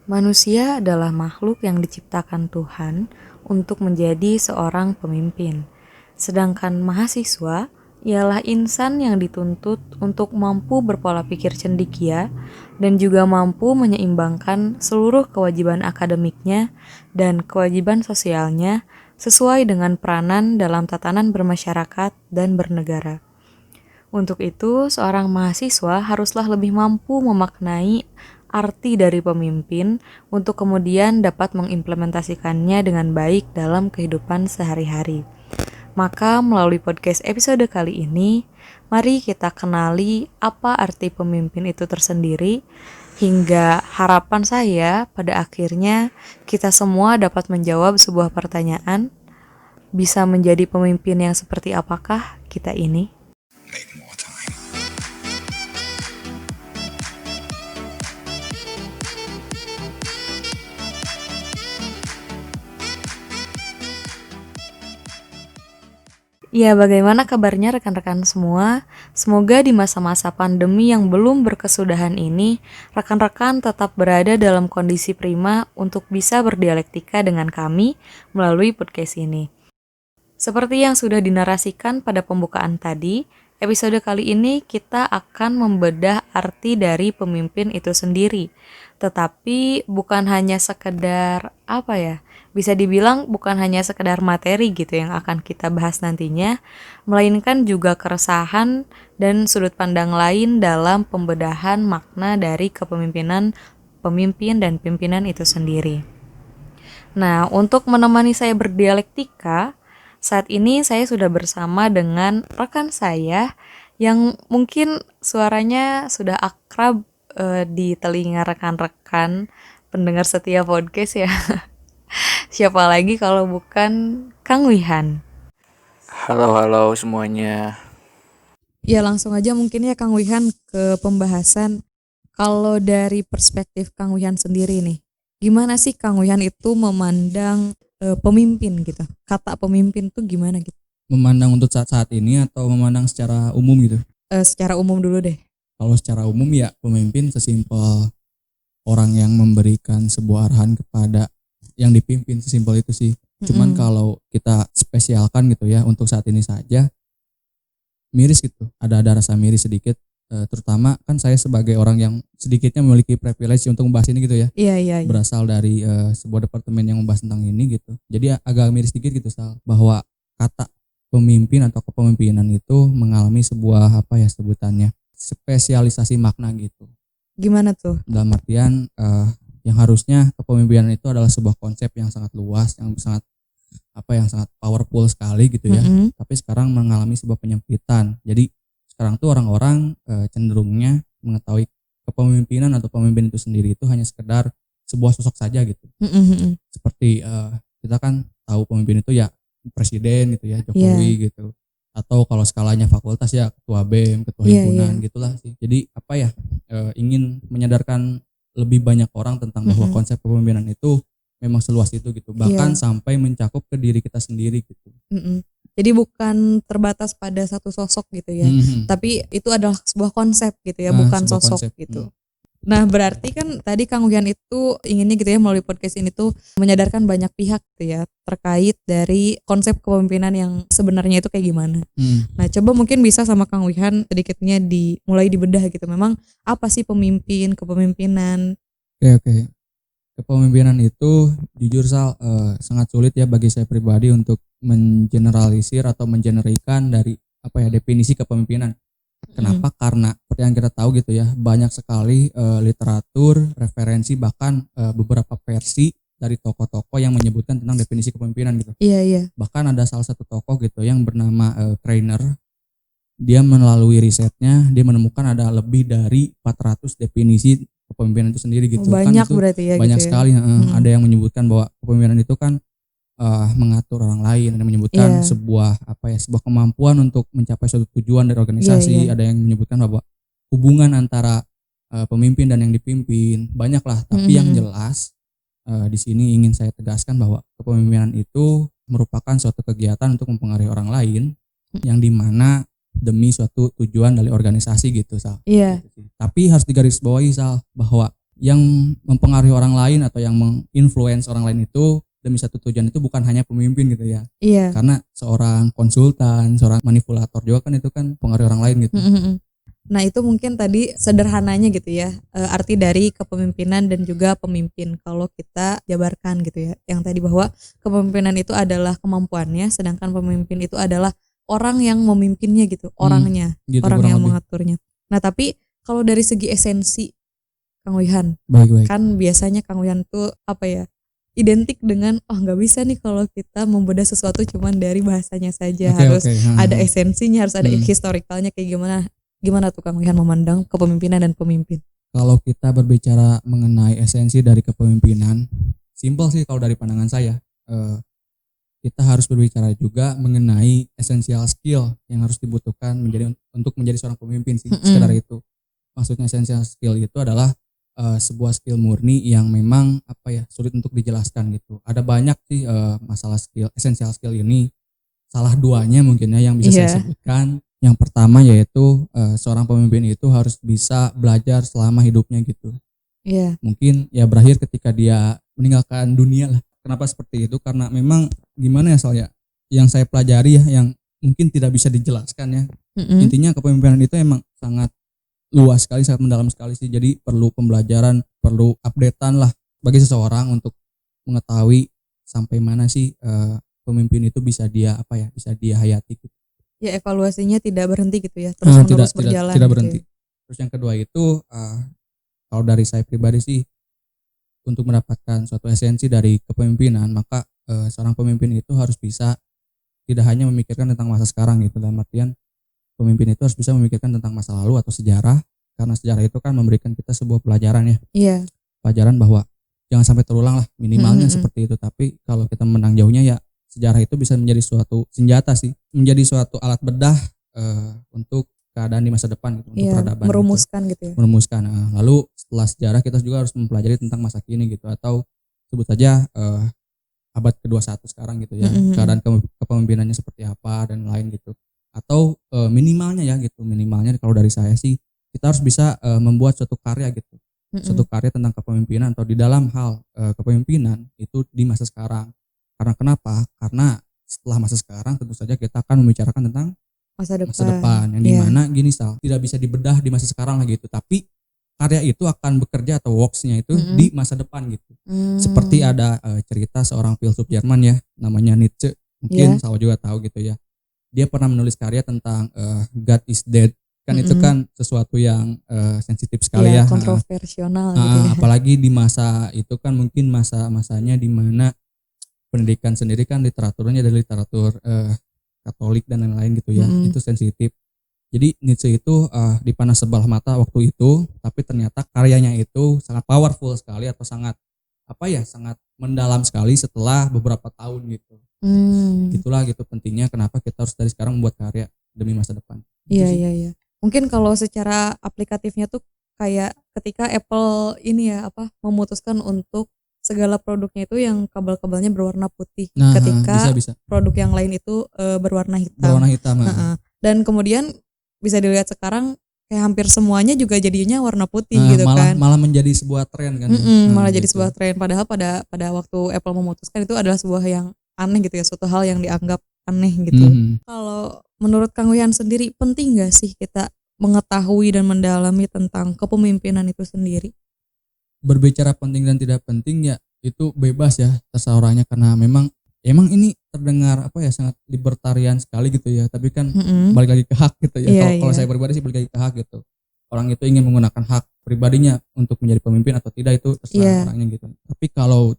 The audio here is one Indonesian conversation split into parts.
Manusia adalah makhluk yang diciptakan Tuhan untuk menjadi seorang pemimpin. Sedangkan mahasiswa ialah insan yang dituntut untuk mampu berpola pikir cendekia dan juga mampu menyeimbangkan seluruh kewajiban akademiknya dan kewajiban sosialnya sesuai dengan peranan dalam tatanan bermasyarakat dan bernegara. Untuk itu, seorang mahasiswa haruslah lebih mampu memaknai arti dari pemimpin untuk kemudian dapat mengimplementasikannya dengan baik dalam kehidupan sehari-hari. Maka melalui podcast episode kali ini, mari kita kenali apa arti pemimpin itu tersendiri, hingga harapan saya pada akhirnya kita semua dapat menjawab sebuah pertanyaan, bisa menjadi pemimpin yang seperti apakah kita ini? Ya, bagaimana kabarnya rekan-rekan semua? Semoga di masa-masa pandemi yang belum berkesudahan ini, rekan-rekan tetap berada dalam kondisi prima untuk bisa berdialektika dengan kami melalui podcast ini. Seperti yang sudah dinarasikan pada pembukaan tadi, episode kali ini kita akan membedah arti dari pemimpin itu sendiri. Tetapi bukan hanya sekedar bisa dibilang bukan hanya sekedar materi gitu yang akan kita bahas nantinya, melainkan juga keresahan dan sudut pandang lain dalam pembedahan makna dari kepemimpinan pemimpin dan pimpinan itu sendiri. Nah, untuk menemani saya berdialektika, saat ini saya sudah bersama dengan rekan saya yang mungkin suaranya sudah akrab di telinga rekan-rekan pendengar setia podcast ya. Siapa lagi kalau bukan Kang Wihan. Halo semuanya. Ya langsung aja mungkin ya Kang Wihan ke pembahasan. Kalau dari perspektif Kang Wihan sendiri nih, gimana sih Kang Wihan itu memandang pemimpin gitu? Kata pemimpin tuh gimana gitu? Memandang untuk saat ini atau memandang secara umum gitu? Secara umum dulu deh. Kalau secara umum ya pemimpin sesimpel orang yang memberikan sebuah arahan kepada yang dipimpin, sesimpel itu sih. Cuman kalau kita spesialkan gitu ya untuk saat ini saja, miris gitu, ada rasa miris sedikit. Terutama kan saya sebagai orang yang sedikitnya memiliki privilege untuk membahas ini gitu ya. Iya. Berasal dari sebuah departemen yang membahas tentang ini gitu. Jadi agak miris sedikit gitu Sal, bahwa kata pemimpin atau kepemimpinan itu mengalami sebuah sebutannya spesialisasi makna gitu. Gimana tuh? Dalam artian yang harusnya kepemimpinan itu adalah sebuah konsep yang sangat luas, yang sangat sangat powerful sekali gitu ya. Tapi sekarang mengalami sebuah penyempitan. Jadi sekarang tuh orang-orang cenderungnya mengetahui kepemimpinan atau pemimpin itu sendiri itu hanya sekedar sebuah sosok saja gitu. Seperti kita kan tahu pemimpin itu ya presiden gitu ya, Jokowi gitu. Atau kalau skalanya fakultas ya ketua BEM, ketua himpunan gitulah sih. Jadi ingin menyadarkan lebih banyak orang tentang bahwa konsep kepemimpinan itu memang seluas itu gitu. Bahkan sampai mencakup ke diri kita sendiri gitu. Jadi bukan terbatas pada satu sosok gitu ya. Tapi itu adalah sebuah konsep gitu ya, bukan sosok konsep gitu. Nah, berarti kan tadi Kang Wihan itu inginnya gitu ya melalui podcast ini tuh menyadarkan banyak pihak gitu ya terkait dari konsep kepemimpinan yang sebenarnya itu kayak gimana. Nah, coba mungkin bisa sama Kang Wihan sedikitnya mulai dibedah gitu. Memang apa sih pemimpin, kepemimpinan? Oke. Kepemimpinan itu jujur Sal sangat sulit ya bagi saya pribadi untuk mengeneralisir atau mengenerikan dari definisi kepemimpinan. Kenapa? Karena seperti yang kita tahu gitu ya, banyak sekali literatur, referensi, bahkan beberapa versi dari tokoh-tokoh yang menyebutkan tentang definisi kepemimpinan gitu. Iya. Bahkan ada salah satu tokoh gitu yang bernama Kreiner. Dia melalui risetnya, dia menemukan ada lebih dari 400 definisi kepemimpinan itu sendiri gitu. Banyak kan itu berarti ya banyak gitu ya. sekali. Ada yang menyebutkan bahwa kepemimpinan itu kan mengatur orang lain, ada yang menyebutkan sebuah kemampuan untuk mencapai suatu tujuan dari organisasi, ada yang menyebutkan bahwa hubungan antara pemimpin dan yang dipimpin, banyak lah. Tapi yang jelas di sini ingin saya tegaskan bahwa kepemimpinan itu merupakan suatu kegiatan untuk mempengaruhi orang lain yang dimana demi suatu tujuan dari organisasi gitu Sal. Iya. Tapi harus digarisbawahi Sal, bahwa yang mempengaruhi orang lain atau yang menginfluence orang lain itu demi satu tujuan itu bukan hanya pemimpin gitu ya. Iya. Karena seorang konsultan, seorang manipulator juga kan itu kan pengaruh orang lain gitu. Nah itu mungkin tadi sederhananya gitu ya, arti dari kepemimpinan dan juga pemimpin kalau kita jabarkan gitu ya, yang tadi bahwa kepemimpinan itu adalah kemampuannya, sedangkan pemimpin itu adalah orang yang memimpinnya gitu, orangnya, gitu, orang kurang yang lebih. mengaturnya. Nah tapi kalau dari segi esensi Kang Wihan, Baik. kan biasanya Kang Wihan tuh apa ya, identik dengan nggak bisa nih kalau kita membedah sesuatu cuman dari bahasanya saja, harus ada esensinya, harus ada historikalnya kayak gimana tuh Kang Wihan memandang kepemimpinan dan pemimpin? Kalau kita berbicara mengenai esensi dari kepemimpinan, simpel sih kalau dari pandangan saya. Kita harus berbicara juga mengenai essential skill yang harus dibutuhkan untuk menjadi seorang pemimpin sih. Sekedar itu. Maksudnya essential skill itu adalah sebuah skill murni yang memang sulit untuk dijelaskan gitu. Ada banyak sih masalah skill, essential skill ini. Salah duanya mungkin ya yang bisa saya sebutkan. Yang pertama yaitu seorang pemimpin itu harus bisa belajar selama hidupnya gitu. Mungkin ya berakhir ketika dia meninggalkan dunia lah. Kenapa seperti itu? Karena memang gimana ya soalnya yang saya pelajari ya yang mungkin tidak bisa dijelaskan ya. Intinya kepemimpinan itu emang sangat luas sekali, sangat mendalam sekali sih. Jadi perlu pembelajaran, perlu updatean lah bagi seseorang untuk mengetahui sampai mana sih pemimpin itu bisa dia hayati gitu. Ya evaluasinya tidak berhenti gitu ya, terus menerus berjalan. Tidak berhenti. Terus yang kedua itu kalau dari saya pribadi sih, untuk mendapatkan suatu esensi dari kepemimpinan, maka seorang pemimpin itu harus bisa tidak hanya memikirkan tentang masa sekarang gitu, dalam artian pemimpin itu harus bisa memikirkan tentang masa lalu atau sejarah, karena sejarah itu kan memberikan kita sebuah pelajaran ya. Iya. Pelajaran bahwa jangan sampai terulang lah, minimalnya seperti itu. Tapi kalau kita menang jauhnya ya sejarah itu bisa menjadi suatu senjata sih, menjadi suatu alat bedah untuk keadaan di masa depan gitu, untuk peradaban merumuskan gitu ya. Merumuskan. Lalu setelah sejarah kita juga harus mempelajari tentang masa kini gitu, atau sebut saja abad ke-21 sekarang gitu ya. Keadaan kepemimpinannya seperti apa dan lain gitu. Atau minimalnya kalau dari saya sih kita harus bisa membuat suatu karya gitu. Suatu karya tentang kepemimpinan atau di dalam hal kepemimpinan itu di masa sekarang. Karena kenapa? Karena setelah masa sekarang tentu saja kita akan membicarakan tentang masa depan yang dimana gini tidak bisa dibedah di masa sekarang lah gitu, tapi karya itu akan bekerja atau works-nya itu di masa depan gitu. Seperti ada cerita seorang filsuf Jerman ya, namanya Nietzsche, mungkin Salwa juga tahu gitu ya. Dia pernah menulis karya tentang God is dead, kan itu kan sesuatu yang sensitif sekali ya, kontroversial gitu ya. Apalagi di masa itu kan mungkin masanya di mana pendidikan sendiri kan literaturnya dari literatur Katolik dan lain-lain gitu ya, itu sensitif. Jadi Nietzsche itu dipandang sebelah mata waktu itu, tapi ternyata karyanya itu sangat powerful sekali atau sangat sangat mendalam sekali setelah beberapa tahun gitu. Gitulah gitu pentingnya kenapa kita harus dari sekarang membuat karya demi masa depan. Iya. Mungkin kalau secara aplikatifnya tuh kayak ketika Apple ini ya memutuskan untuk segala produknya itu yang kabel-kabelnya berwarna putih, ketika bisa. Produk yang lain itu berwarna hitam. Dan kemudian bisa dilihat sekarang kayak hampir semuanya juga jadinya warna putih gitu kan. Malah menjadi sebuah tren kan. Malah jadi sebuah tren, padahal pada waktu Apple memutuskan itu adalah sebuah yang aneh gitu ya, suatu hal yang dianggap aneh gitu. Kalau menurut Kang Wihan sendiri, penting gak sih kita mengetahui dan mendalami tentang kepemimpinan itu sendiri? Berbicara penting dan tidak penting ya itu bebas ya, terserah orangnya, karena emang ini terdengar sangat libertarian sekali gitu ya, tapi kan balik lagi ke hak gitu ya. Kalau saya pribadi sih balik lagi ke hak gitu. Orang itu ingin menggunakan hak pribadinya untuk menjadi pemimpin atau tidak itu terserah orangnya gitu. Tapi kalau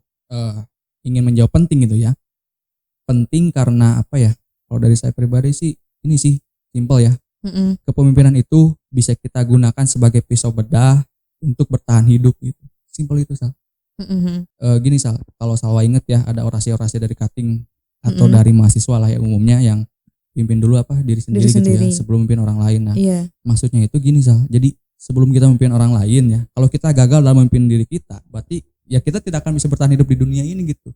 ingin menjawab penting gitu ya, penting karena kalau dari saya pribadi sih ini sih simple ya. Kepemimpinan itu bisa kita gunakan sebagai pisau bedah untuk bertahan hidup gitu. Simpel itu Sal. Gini Sal, kalau Salwa inget ya ada orasi-orasi dari Kating atau dari mahasiswa lah ya umumnya yang pimpin dulu diri sendiri gitu ya sebelum memimpin orang lain. Nah maksudnya itu gini Sal, jadi sebelum kita memimpin orang lain ya, kalau kita gagal dalam memimpin diri kita, berarti ya kita tidak akan bisa bertahan hidup di dunia ini gitu.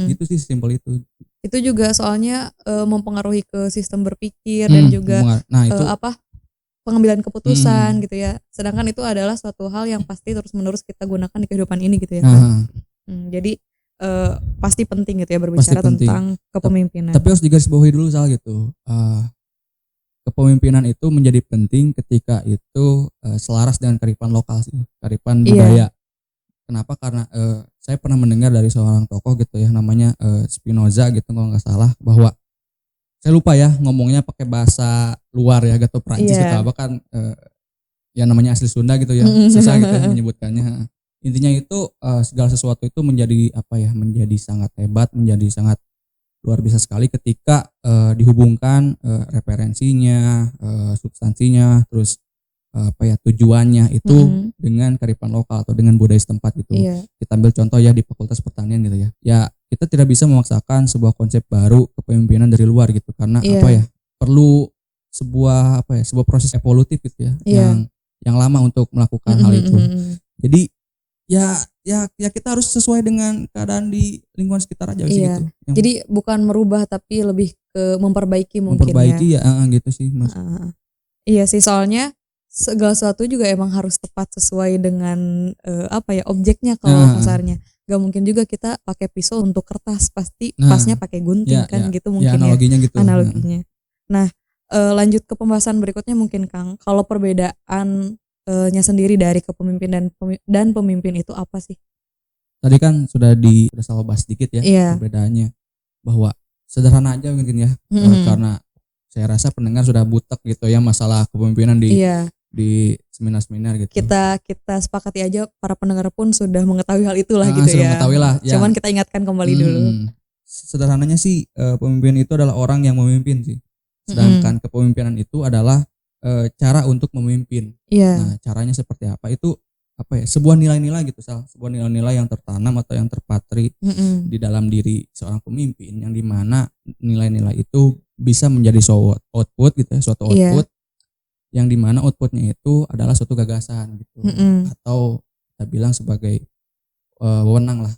Gitu sih, simpel itu. Itu juga soalnya mempengaruhi ke sistem berpikir dan juga pengambilan keputusan gitu ya. Sedangkan itu adalah suatu hal yang pasti terus-menerus kita gunakan di kehidupan ini gitu ya kan. Jadi pasti penting gitu ya berbicara tentang kepemimpinan. Tapi harus digarisbawahi dulu Sal gitu. Kepemimpinan itu menjadi penting ketika itu selaras dengan kearifan lokal sih, kearifan budaya. Kenapa? Karena saya pernah mendengar dari seorang tokoh gitu ya, namanya Spinoza gitu kalau nggak salah, bahwa saya lupa ya ngomongnya pakai bahasa luar ya, gitu Prancis atau apa kan, ya namanya asli Sunda gitu ya, susah gitu menyebutkannya. Intinya itu segala sesuatu itu menjadi menjadi sangat hebat, menjadi sangat luar biasa sekali ketika dihubungkan referensinya, substansinya, terus tujuannya itu dengan kearifan lokal atau dengan budaya setempat gitu. Kita ambil contoh ya di Fakultas Pertanian gitu ya. Ya kita tidak bisa memaksakan sebuah konsep baru kepemimpinan dari luar gitu, karena perlu sebuah sebuah proses evolutif gitu ya, yang lama untuk melakukan hal itu. Jadi ya kita harus sesuai dengan keadaan di lingkungan sekitar aja sih gitu. Jadi bukan merubah tapi lebih ke memperbaiki mungkin ya gitu sih Mas. Iya sih, soalnya segala sesuatu juga emang harus tepat sesuai dengan objeknya kalau kasarnya. Gak mungkin juga kita pakai pisau untuk kertas, pasti pasnya pakai gunting gitu mungkin analoginya gitu. Analoginya. Nah, lanjut ke pembahasan berikutnya mungkin Kang. Kalau perbedaannya sendiri dari kepemimpinan dan pemimpin itu apa sih? Tadi kan sudah selalu bahas sedikit ya perbedaannya, bahwa sederhana aja mungkin ya, karena saya rasa pendengar sudah butek gitu ya masalah kepemimpinan di seminar-seminar gitu. Kita sepakati aja, para pendengar pun sudah mengetahui hal itulah gitu sudah mengetahui lah. Cuman kita ingatkan kembali dulu. Sederhananya sih pemimpin itu adalah orang yang memimpin sih. Sedangkan kepemimpinan itu adalah cara untuk memimpin. Nah, caranya seperti apa? Itu sebuah nilai-nilai gitu sebuah nilai-nilai yang tertanam atau yang terpatri di dalam diri seorang pemimpin, yang dimana nilai-nilai itu bisa menjadi suatu output gitu ya, suatu output yang dimana outputnya itu adalah suatu gagasan gitu, atau kita bilang sebagai wewenang lah.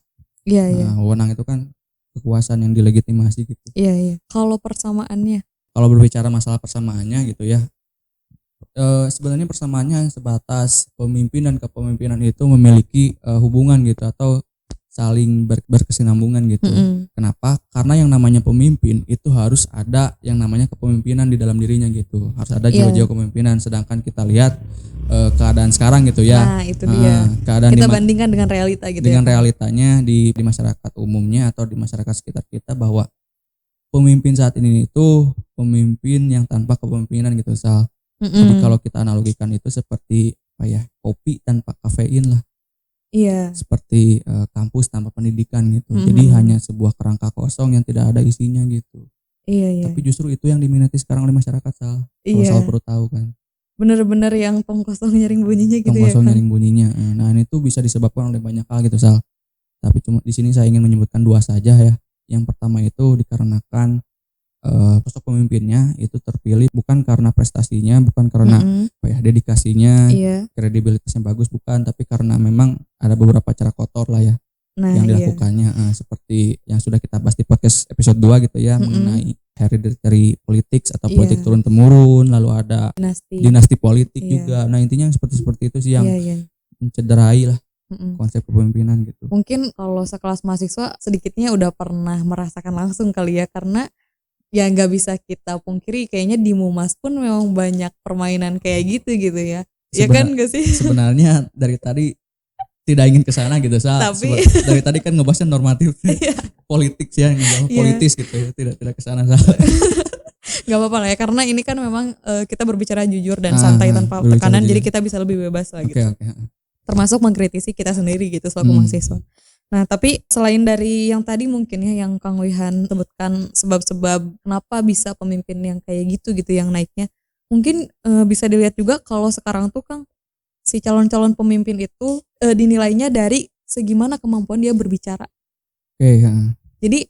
Wewenang itu kan kekuasaan yang dilegitimasi gitu. Kalau persamaannya, kalau berbicara masalah persamaannya gitu ya, sebenarnya persamaannya sebatas pemimpin dan kepemimpinan itu memiliki hubungan gitu, atau saling berkesinambungan gitu. Kenapa? Karena yang namanya pemimpin itu harus ada yang namanya kepemimpinan di dalam dirinya gitu. Harus ada jiwa-jiwa kepemimpinan. Sedangkan kita lihat keadaan sekarang gitu ya. Nah, itu dia. Keadaan kita bandingkan dengan realita gitu. Dengan realitanya di masyarakat umumnya atau di masyarakat sekitar kita, bahwa pemimpin saat ini itu pemimpin yang tanpa kepemimpinan gitu, Sal. Jadi kalau kita analogikan itu seperti kopi tanpa kafein lah. Seperti kampus tanpa pendidikan gitu. Jadi hanya sebuah kerangka kosong yang tidak ada isinya gitu. Tapi justru itu yang diminati sekarang oleh masyarakat, Sal. Kalau Sal perlu tahu kan. Bener-bener yang tong kosong nyaring bunyinya gitu ya. Tong kosong nyaring bunyinya. Nah, ini tuh bisa disebabkan oleh banyak hal gitu, Sal. Tapi cuma di sini saya ingin menyebutkan dua saja ya. Yang pertama itu dikarenakan sosok pemimpinnya itu terpilih bukan karena prestasinya, bukan karena dedikasinya, kredibilitasnya bagus, bukan, tapi karena memang ada beberapa cara kotor lah ya yang dilakukannya, seperti yang sudah kita bahas di podcast episode 2 gitu ya, mengenai hereditary politics atau politik turun temurun, lalu ada dinasti politik juga. Nah, intinya seperti itu sih yang mencederai lah konsep kepemimpinan gitu. Mungkin kalau sekelas mahasiswa sedikitnya udah pernah merasakan langsung kali ya, karena ya nggak bisa kita pungkiri kayaknya di Mumas pun memang banyak permainan kayak gitu ya. Ya kan nggak sih? Sebenarnya dari tadi tidak ingin ke sana gitu, Tapi dari tadi kan ngebahasnya normatif, politik sih, politis gitu ya, tidak ke sana. Gak apa-apa lah ya, karena ini kan memang kita berbicara jujur dan santai tanpa tekanan, jadi kita bisa lebih bebas lah gitu. Termasuk mengkritisi kita sendiri gitu selaku mahasiswa. Nah, tapi selain dari yang tadi mungkin ya yang Kang Wihan sebutkan sebab-sebab kenapa bisa pemimpin yang kayak gitu yang naiknya, mungkin bisa dilihat juga kalau sekarang tuh Kang, si calon-calon pemimpin itu dinilainya dari segimana kemampuan dia berbicara. Jadi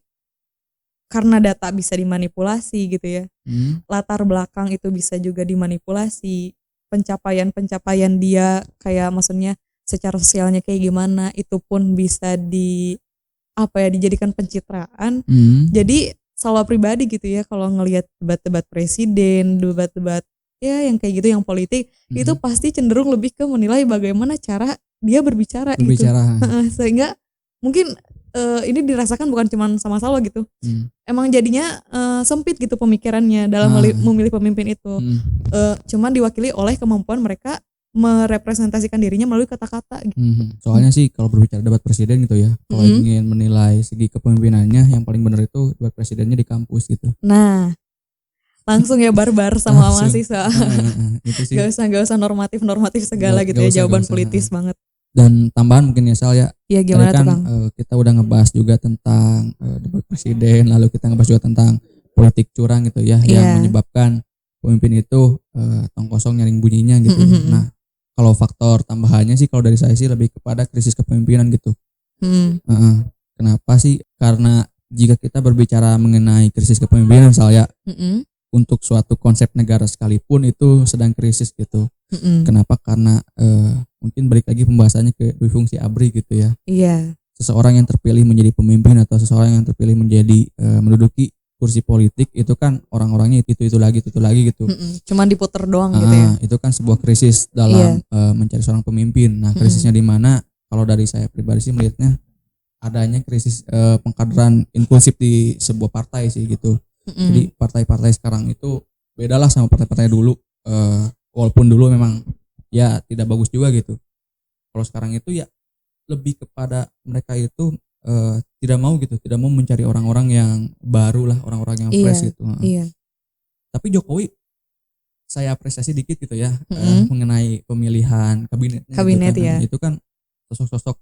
karena data bisa dimanipulasi gitu ya, latar belakang itu bisa juga dimanipulasi, pencapaian dia kayak maksudnya secara sosialnya kayak gimana itu pun bisa dijadikan pencitraan. Jadi selalu pribadi gitu ya, kalau ngelihat debat-debat presiden, debat-debat ya yang kayak gitu, yang politik, itu pasti cenderung lebih ke menilai bagaimana cara dia berbicara gitu. Sehingga mungkin ini dirasakan bukan cuma sama Salwa gitu. Emang jadinya sempit gitu pemikirannya dalam memilih pemimpin itu. Cuman diwakili oleh kemampuan mereka merepresentasikan dirinya melalui kata-kata gitu. Soalnya sih kalau berbicara debat presiden gitu ya, kalau ingin menilai segi kepemimpinannya, yang paling benar itu debat presidennya di kampus gitu. Nah, langsung ya barbar sama mahasiswa. Itu sih. Gak usah normatif segala gitu ya, jawaban politis banget. Dan tambahan mungkin ya Sal ya. Iya, gimana kan, tuh Kang? Kita udah ngebahas juga tentang debat presiden, lalu kita ngebahas juga tentang politik curang gitu ya, yang menyebabkan pemimpin itu tong kosong nyaring bunyinya gitu. Nah, kalau faktor tambahannya sih kalau dari saya sih lebih kepada krisis kepemimpinan gitu. Kenapa sih? Karena jika kita berbicara mengenai krisis kepemimpinan Sal ya, untuk suatu konsep negara sekalipun itu sedang krisis gitu. Kenapa? Karena mungkin balik lagi pembahasannya ke dui fungsi ABRI gitu ya. Iya. Seseorang yang terpilih menjadi pemimpin atau seseorang yang terpilih menjadi menduduki kursi politik itu kan orang-orangnya itu lagi gitu. Cuman diputer doang gitu ya. Itu kan sebuah krisis dalam mencari seorang pemimpin. Nah, krisisnya di mana? Kalau dari saya pribadi sih melihatnya adanya krisis pengkaderan inklusif di sebuah partai sih gitu. Jadi partai-partai sekarang itu bedalah sama partai-partai dulu, walaupun dulu memang ya tidak bagus juga gitu. Kalau sekarang itu ya lebih kepada mereka itu tidak mau mencari orang-orang yang baru lah, orang-orang yang fresh gitu. Tapi Jokowi saya apresiasi dikit gitu ya, mengenai pemilihan kabinet gitu kan. Itu kan sosok-sosok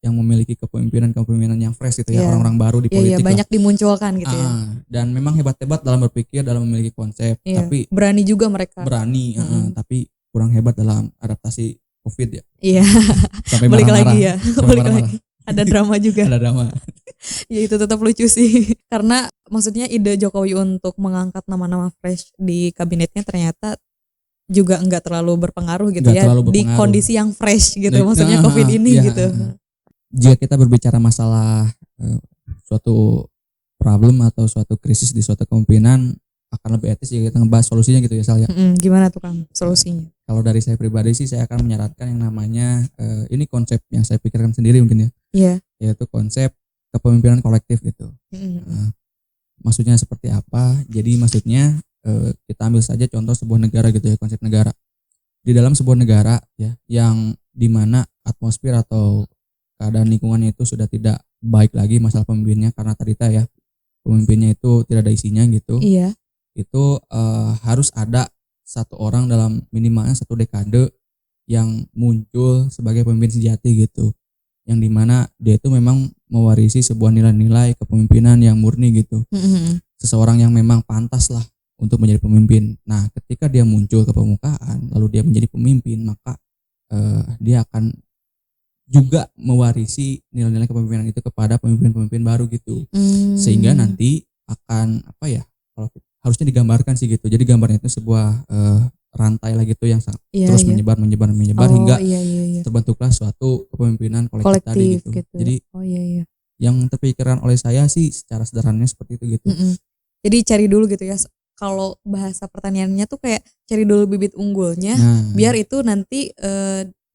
yang memiliki kepemimpinan yang fresh gitu ya, orang-orang baru di politik. Banyak dimunculkan gitu ya. Dan memang hebat-hebat dalam berpikir, dalam memiliki konsep, tapi berani juga mereka. Tapi kurang hebat dalam adaptasi COVID ya. Iya. Sampai balik marah-marah. lagi ya. Balik lagi. Ada drama juga. Ada drama. Ya itu tetap lucu sih. Karena maksudnya ide Jokowi untuk mengangkat nama-nama fresh di kabinetnya ternyata juga enggak terlalu berpengaruh gitu di kondisi yang fresh gitu. Maksudnya COVID ini gitu. Jika kita berbicara masalah suatu problem atau suatu krisis di suatu kepemimpinan, akan lebih etis jika kita ngebahas solusinya gitu ya Sal ya. Gimana tuh Kang solusinya? Kalau dari saya pribadi sih saya akan menyarankan yang namanya ini konsep yang saya pikirkan sendiri mungkin ya. Yaitu konsep kepemimpinan kolektif gitu. Maksudnya seperti apa? Jadi maksudnya kita ambil saja contoh sebuah negara gitu ya, konsep negara. Di dalam sebuah negara ya, yang dimana atmosfer atau keadaan lingkungannya itu sudah tidak baik lagi masalah pemimpinnya, karena tadi ya pemimpinnya itu tidak ada isinya gitu. Itu harus ada satu orang dalam minimalnya satu dekade yang muncul sebagai pemimpin sejati gitu, yang dimana dia itu memang mewarisi sebuah nilai-nilai kepemimpinan yang murni gitu. Seseorang yang memang pantas lah untuk menjadi pemimpin. Nah, ketika dia muncul ke permukaan lalu dia menjadi pemimpin, maka dia akan juga mewarisi nilai-nilai kepemimpinan itu kepada pemimpin-pemimpin baru gitu. Sehingga nanti akan kalau harusnya digambarkan sih gitu. Jadi gambarnya itu sebuah rantai lah gitu yang terus menyebar hingga terbentuklah suatu kepemimpinan kolektif tadi gitu. Jadi yang terpikirkan oleh saya sih secara sederhananya seperti itu gitu. Jadi cari dulu gitu ya. Kalau bahasa pertaniannya tuh kayak cari dulu bibit unggulnya, biar itu nanti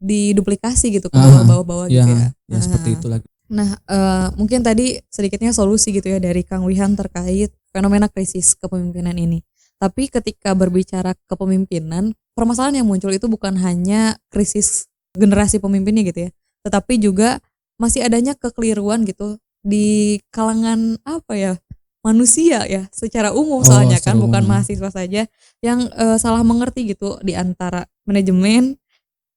diduplikasi gitu ke bawah-bawah gitu ya. Seperti itu lagi. Nah, mungkin tadi sedikitnya solusi gitu ya dari Kang Wihan terkait fenomena krisis kepemimpinan ini. Tapi ketika berbicara kepemimpinan, permasalahan yang muncul itu bukan hanya krisis generasi pemimpinnya gitu ya, tetapi juga masih adanya kekeliruan gitu di kalangan manusia ya secara umum, soalnya kan bukan mahasiswa saja yang salah mengerti gitu di antara manajemen,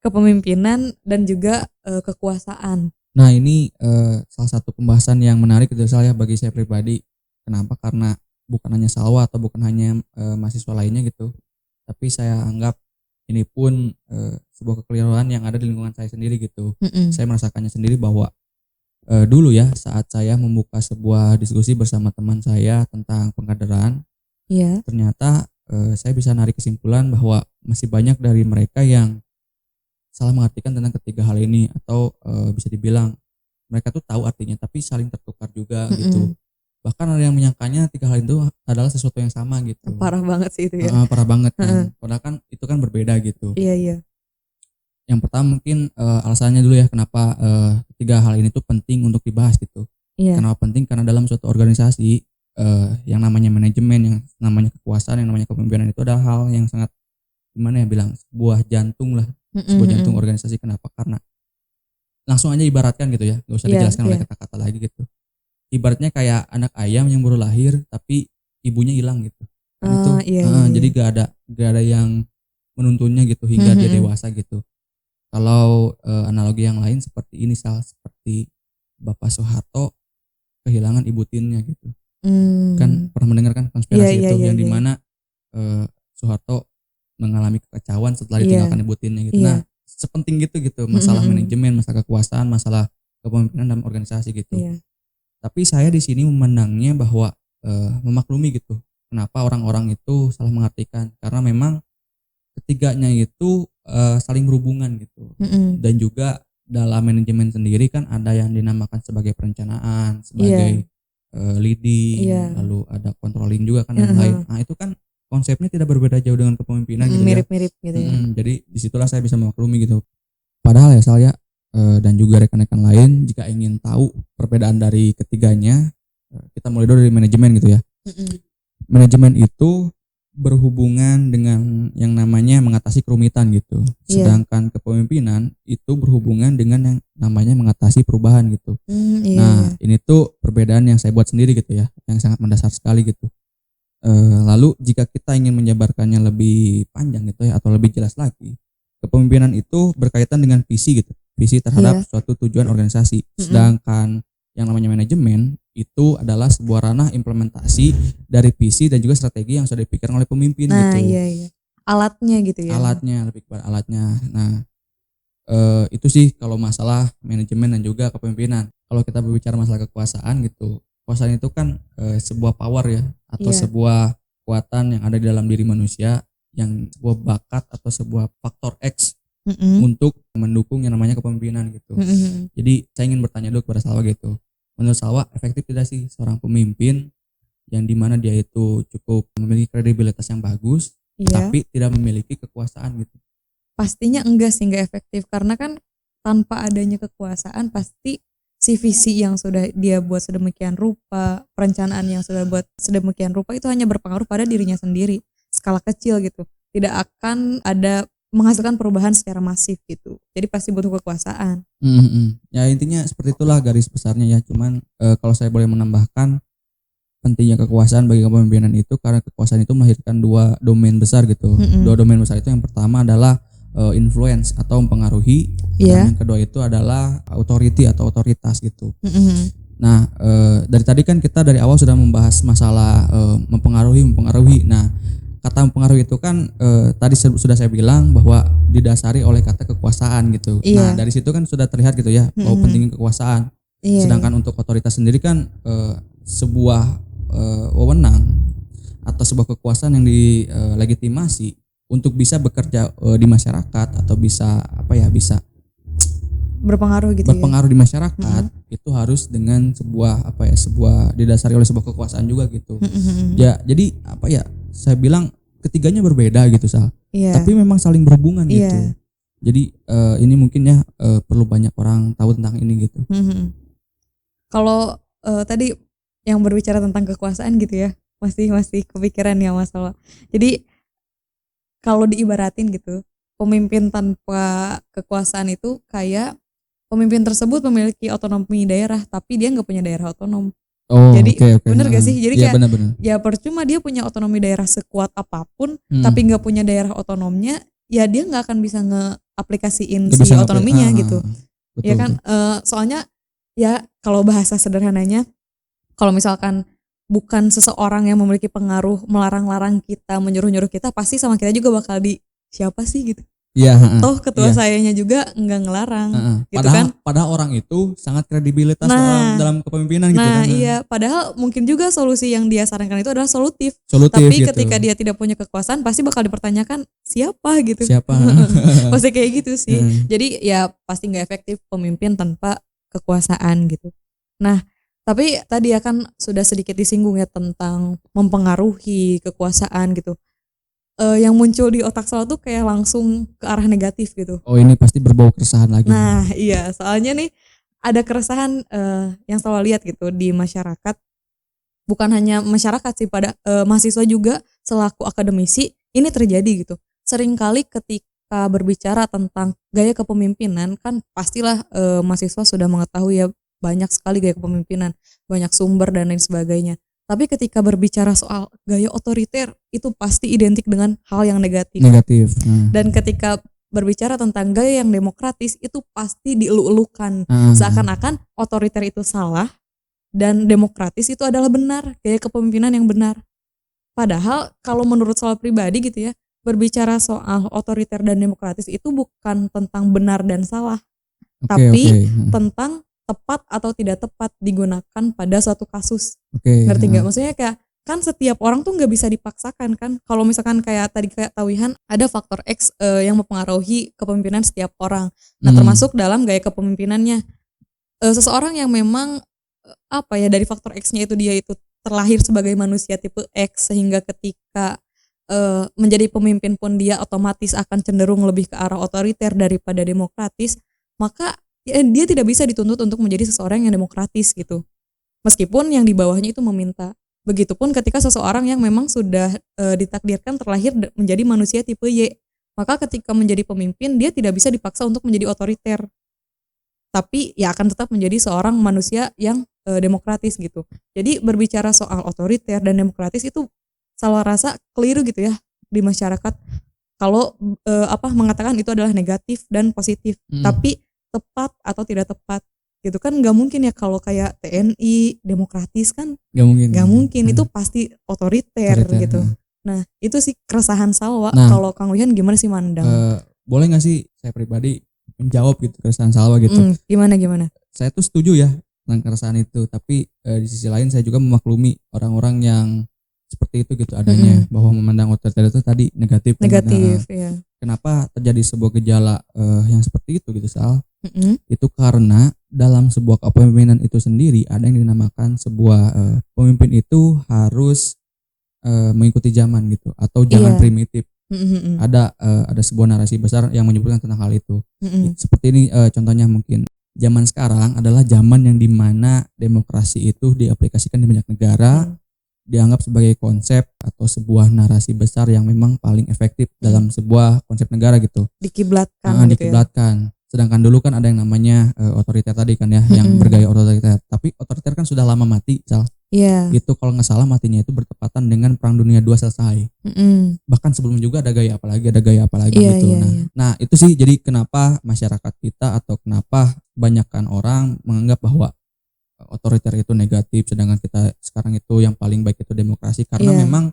kepemimpinan dan juga kekuasaan. Nah, ini salah satu pembahasan yang menarik gitu Sal ya bagi saya pribadi. Kenapa? Karena bukan hanya Salwa atau bukan hanya mahasiswa lainnya gitu, tapi saya anggap ini pun sebuah kekeliruan yang ada di lingkungan saya sendiri gitu. Saya merasakannya sendiri bahwa dulu ya saat saya membuka sebuah diskusi bersama teman saya tentang pengkaderan, ternyata saya bisa narik kesimpulan bahwa masih banyak dari mereka yang salah mengartikan tentang ketiga hal ini, atau bisa dibilang mereka tuh tahu artinya tapi saling tertukar juga gitu. Bahkan ada yang menyangkanya 3 hal itu adalah sesuatu yang sama gitu. Parah banget sih itu ya. Parah banget kan. Padahal kan itu kan berbeda gitu. Iya. Yang pertama mungkin alasannya dulu ya kenapa 3 hal ini tuh penting untuk dibahas gitu. Iya. Kenapa penting? Karena dalam suatu organisasi yang namanya manajemen, yang namanya kekuasaan, yang namanya kepemimpinan itu adalah hal yang sangat gimana ya bilang, sebuah jantung lah, sebuah jantung organisasi. Kenapa? Karena langsung aja ibaratkan gitu ya, gak usah dijelaskan oleh kata-kata lagi gitu. Ibaratnya kayak anak ayam yang baru lahir tapi ibunya hilang gitu. Kan jadi gak ada yang menuntunnya gitu hingga dia dewasa gitu. Kalau analogi yang lain seperti ini, seperti Bapak Soeharto kehilangan ibu tinnya gitu. Kan pernah mendengarkan konspirasi itu yang dimana Soeharto mengalami kekacauan setelah ditinggalkan ibu tinnya gitu. Nah, sepenting gitu masalah manajemen, masalah kekuasaan, masalah kepemimpinan dalam organisasi gitu. Tapi saya di sini memandangnya bahwa memaklumi gitu. Kenapa orang-orang itu salah mengartikan? Karena memang ketiganya itu saling berhubungan gitu. Dan juga dalam manajemen sendiri kan ada yang dinamakan sebagai perencanaan, sebagai leading, lalu ada controlling juga kan yang lain. Nah, itu kan konsepnya tidak berbeda jauh dengan kepemimpinan gitu. Mirip-mirip gitu ya. Jadi disitulah saya bisa memaklumi gitu. Padahal ya saya dan juga rekan-rekan lain jika ingin tahu perbedaan dari ketiganya, kita mulai dulu dari manajemen gitu ya. Manajemen itu berhubungan dengan yang namanya mengatasi kerumitan gitu. Sedangkan kepemimpinan itu berhubungan dengan yang namanya mengatasi perubahan gitu. Nah, ini tuh perbedaan yang saya buat sendiri gitu ya, yang sangat mendasar sekali gitu. Lalu jika kita ingin menjabarkannya lebih panjang gitu ya, atau lebih jelas lagi, kepemimpinan itu berkaitan dengan visi gitu, visi terhadap suatu tujuan organisasi. Sedangkan yang namanya manajemen itu adalah sebuah ranah implementasi dari visi dan juga strategi yang sudah dipikirkan oleh pemimpin gitu. Alatnya gitu ya. Alatnya, lebih kepada alatnya. Nah, itu sih kalau masalah manajemen dan juga kepemimpinan. Kalau kita berbicara masalah kekuasaan gitu, kekuasaan itu kan sebuah power ya, atau sebuah kekuatan yang ada di dalam diri manusia, yang sebuah bakat atau sebuah faktor X untuk mendukung yang namanya kepemimpinan gitu. Jadi saya ingin bertanya dulu kepada Salwa gitu. Menurut Salwa, efektif tidak sih seorang pemimpin yang dimana dia itu cukup memiliki kredibilitas yang bagus, tapi tidak memiliki kekuasaan gitu? Pastinya enggak sih, enggak efektif. Karena kan tanpa adanya kekuasaan pasti si visi yang sudah dia buat sedemikian rupa, perencanaan yang sudah buat sedemikian rupa itu hanya berpengaruh pada dirinya sendiri, skala kecil gitu. Tidak akan ada menghasilkan perubahan secara masif gitu. Jadi pasti butuh kekuasaan. Ya intinya seperti itulah garis besarnya ya. Cuman kalau saya boleh menambahkan, pentingnya kekuasaan bagi kepemimpinan itu karena kekuasaan itu melahirkan 2 domain besar gitu. 2 domain besar itu, yang pertama adalah influence atau mempengaruhi, dan yang kedua itu adalah authority atau otoritas gitu. Nah, dari tadi kan kita dari awal sudah membahas masalah mempengaruhi. Nah, kata mempengaruhi itu kan tadi sudah saya bilang bahwa didasari oleh kata kekuasaan gitu. Nah, dari situ kan sudah terlihat gitu ya bahwa pentingnya kekuasaan. Sedangkan untuk otoritas sendiri kan sebuah wewenang atau sebuah kekuasaan yang dilegitimasi untuk bisa bekerja di masyarakat atau bisa bisa berpengaruh gitu di masyarakat. Itu harus dengan sebuah sebuah didasari oleh sebuah kekuasaan juga gitu. Ya, jadi saya bilang ketiganya berbeda gitu Sal. Tapi memang saling berhubungan gitu. Jadi ini mungkin ya perlu banyak orang tahu tentang ini gitu. Kalau tadi yang berbicara tentang kekuasaan gitu ya, masih kepikiran ya masalah. Jadi kalau diibaratin gitu, pemimpin tanpa kekuasaan itu kayak pemimpin tersebut memiliki otonomi daerah, tapi dia nggak punya daerah otonom. Jadi bener gak sih? Jadi kayak bener. Ya percuma dia punya otonomi daerah sekuat apapun, tapi nggak punya daerah otonomnya, ya dia nggak akan bisa ngeaplikasiin si otonominya gitu. Betul, Ya kan, soalnya ya kalau bahasa sederhananya, kalau misalkan bukan seseorang yang memiliki pengaruh melarang-larang kita, menyuruh-nyuruh kita, pasti sama kita juga bakal siapa sih gitu. Toh ketua sayanya juga nggak ngelarang gitu padahal orang itu sangat kredibilitas dalam kepemimpinan gitu kan. Padahal mungkin juga solusi yang dia sarankan itu adalah solutif tapi gitu. Ketika dia tidak punya kekuasaan pasti bakal dipertanyakan siapa gitu. Pasti kayak gitu sih. Jadi ya pasti nggak efektif pemimpin tanpa kekuasaan gitu. Nah, Tapi tadi ya kan sudah sedikit disinggung ya tentang mempengaruhi kekuasaan gitu. Yang muncul di otak Salwa tuh kayak langsung ke arah negatif gitu. Oh, ini pasti berbau keresahan lagi. Nah iya, soalnya nih ada keresahan yang Salwa lihat gitu di masyarakat. Bukan hanya masyarakat sih, pada mahasiswa juga selaku akademisi ini terjadi gitu. Seringkali ketika berbicara tentang gaya kepemimpinan kan pastilah mahasiswa sudah mengetahui ya banyak sekali gaya kepemimpinan, banyak sumber dan lain sebagainya. Tapi ketika berbicara soal gaya otoriter itu pasti identik dengan hal yang negatif. Dan ketika berbicara tentang gaya yang demokratis itu pasti dielu-elukan. Seakan-akan otoriter itu salah dan demokratis itu adalah benar, gaya kepemimpinan yang benar. Padahal kalau menurut Salwa pribadi gitu ya, berbicara soal otoriter dan demokratis itu bukan tentang benar dan salah, tapi tentang tepat atau tidak tepat digunakan pada suatu kasus. Ngerti nggak? Maksudnya kayak kan setiap orang tuh nggak bisa dipaksakan kan. Kalau misalkan kayak tadi kayak Tawihan ada faktor X yang mempengaruhi kepemimpinan setiap orang. Nah termasuk dalam gaya kepemimpinannya. Seseorang yang memang apa ya dari faktor X-nya itu dia itu terlahir sebagai manusia tipe X sehingga ketika menjadi pemimpin pun dia otomatis akan cenderung lebih ke arah otoriter daripada demokratis, maka ya, dia tidak bisa dituntut untuk menjadi seseorang yang demokratis gitu. Meskipun yang di bawahnya itu meminta. Begitupun ketika seseorang yang memang sudah ditakdirkan terlahir menjadi manusia tipe Y, maka ketika menjadi pemimpin dia tidak bisa dipaksa untuk menjadi otoriter. Tapi ya akan tetap menjadi seorang manusia yang demokratis gitu. Jadi berbicara soal otoriter dan demokratis itu Salwa rasa keliru gitu ya di masyarakat. Kalau mengatakan itu adalah negatif dan positif, tapi tepat atau tidak tepat gitu kan nggak mungkin ya. Kalau kayak TNI demokratis kan nggak mungkin itu pasti otoriter gitu. Nah itu sih keresahan Salwa. Kalau Kang Wihan gimana sih mandang? Boleh nggak sih saya pribadi menjawab gitu keresahan Salwa gitu? Gimana? Saya tuh setuju ya tentang keresahan itu, tapi di sisi lain saya juga memaklumi orang-orang yang seperti itu gitu adanya, bahwa memandang otoriter itu tadi negatif. Ya. Kenapa terjadi sebuah gejala yang seperti itu gitu Sal? Itu karena dalam sebuah kepemimpinan itu sendiri ada yang dinamakan sebuah pemimpin itu harus mengikuti zaman gitu, atau jangan primitif. Ada sebuah narasi besar yang menyebutkan tentang hal itu. Seperti ini contohnya, mungkin zaman sekarang adalah zaman yang dimana demokrasi itu diaplikasikan di banyak negara, dianggap sebagai konsep atau sebuah narasi besar yang memang paling efektif dalam sebuah konsep negara gitu. Dikiblatkan. Dikiblatkan. Sedangkan dulu kan ada yang namanya otoriter tadi kan ya, yang bergaya otoriter. Tapi otoriter kan sudah lama mati, Sal. Itu kalau nggak salah matinya itu bertepatan dengan Perang Dunia II selesai. Bahkan sebelum juga ada gaya apa lagi gitu. Nah itu sih jadi kenapa masyarakat kita atau kenapa banyakkan orang menganggap bahwa otoriter itu negatif, sedangkan kita sekarang itu yang paling baik itu demokrasi, karena memang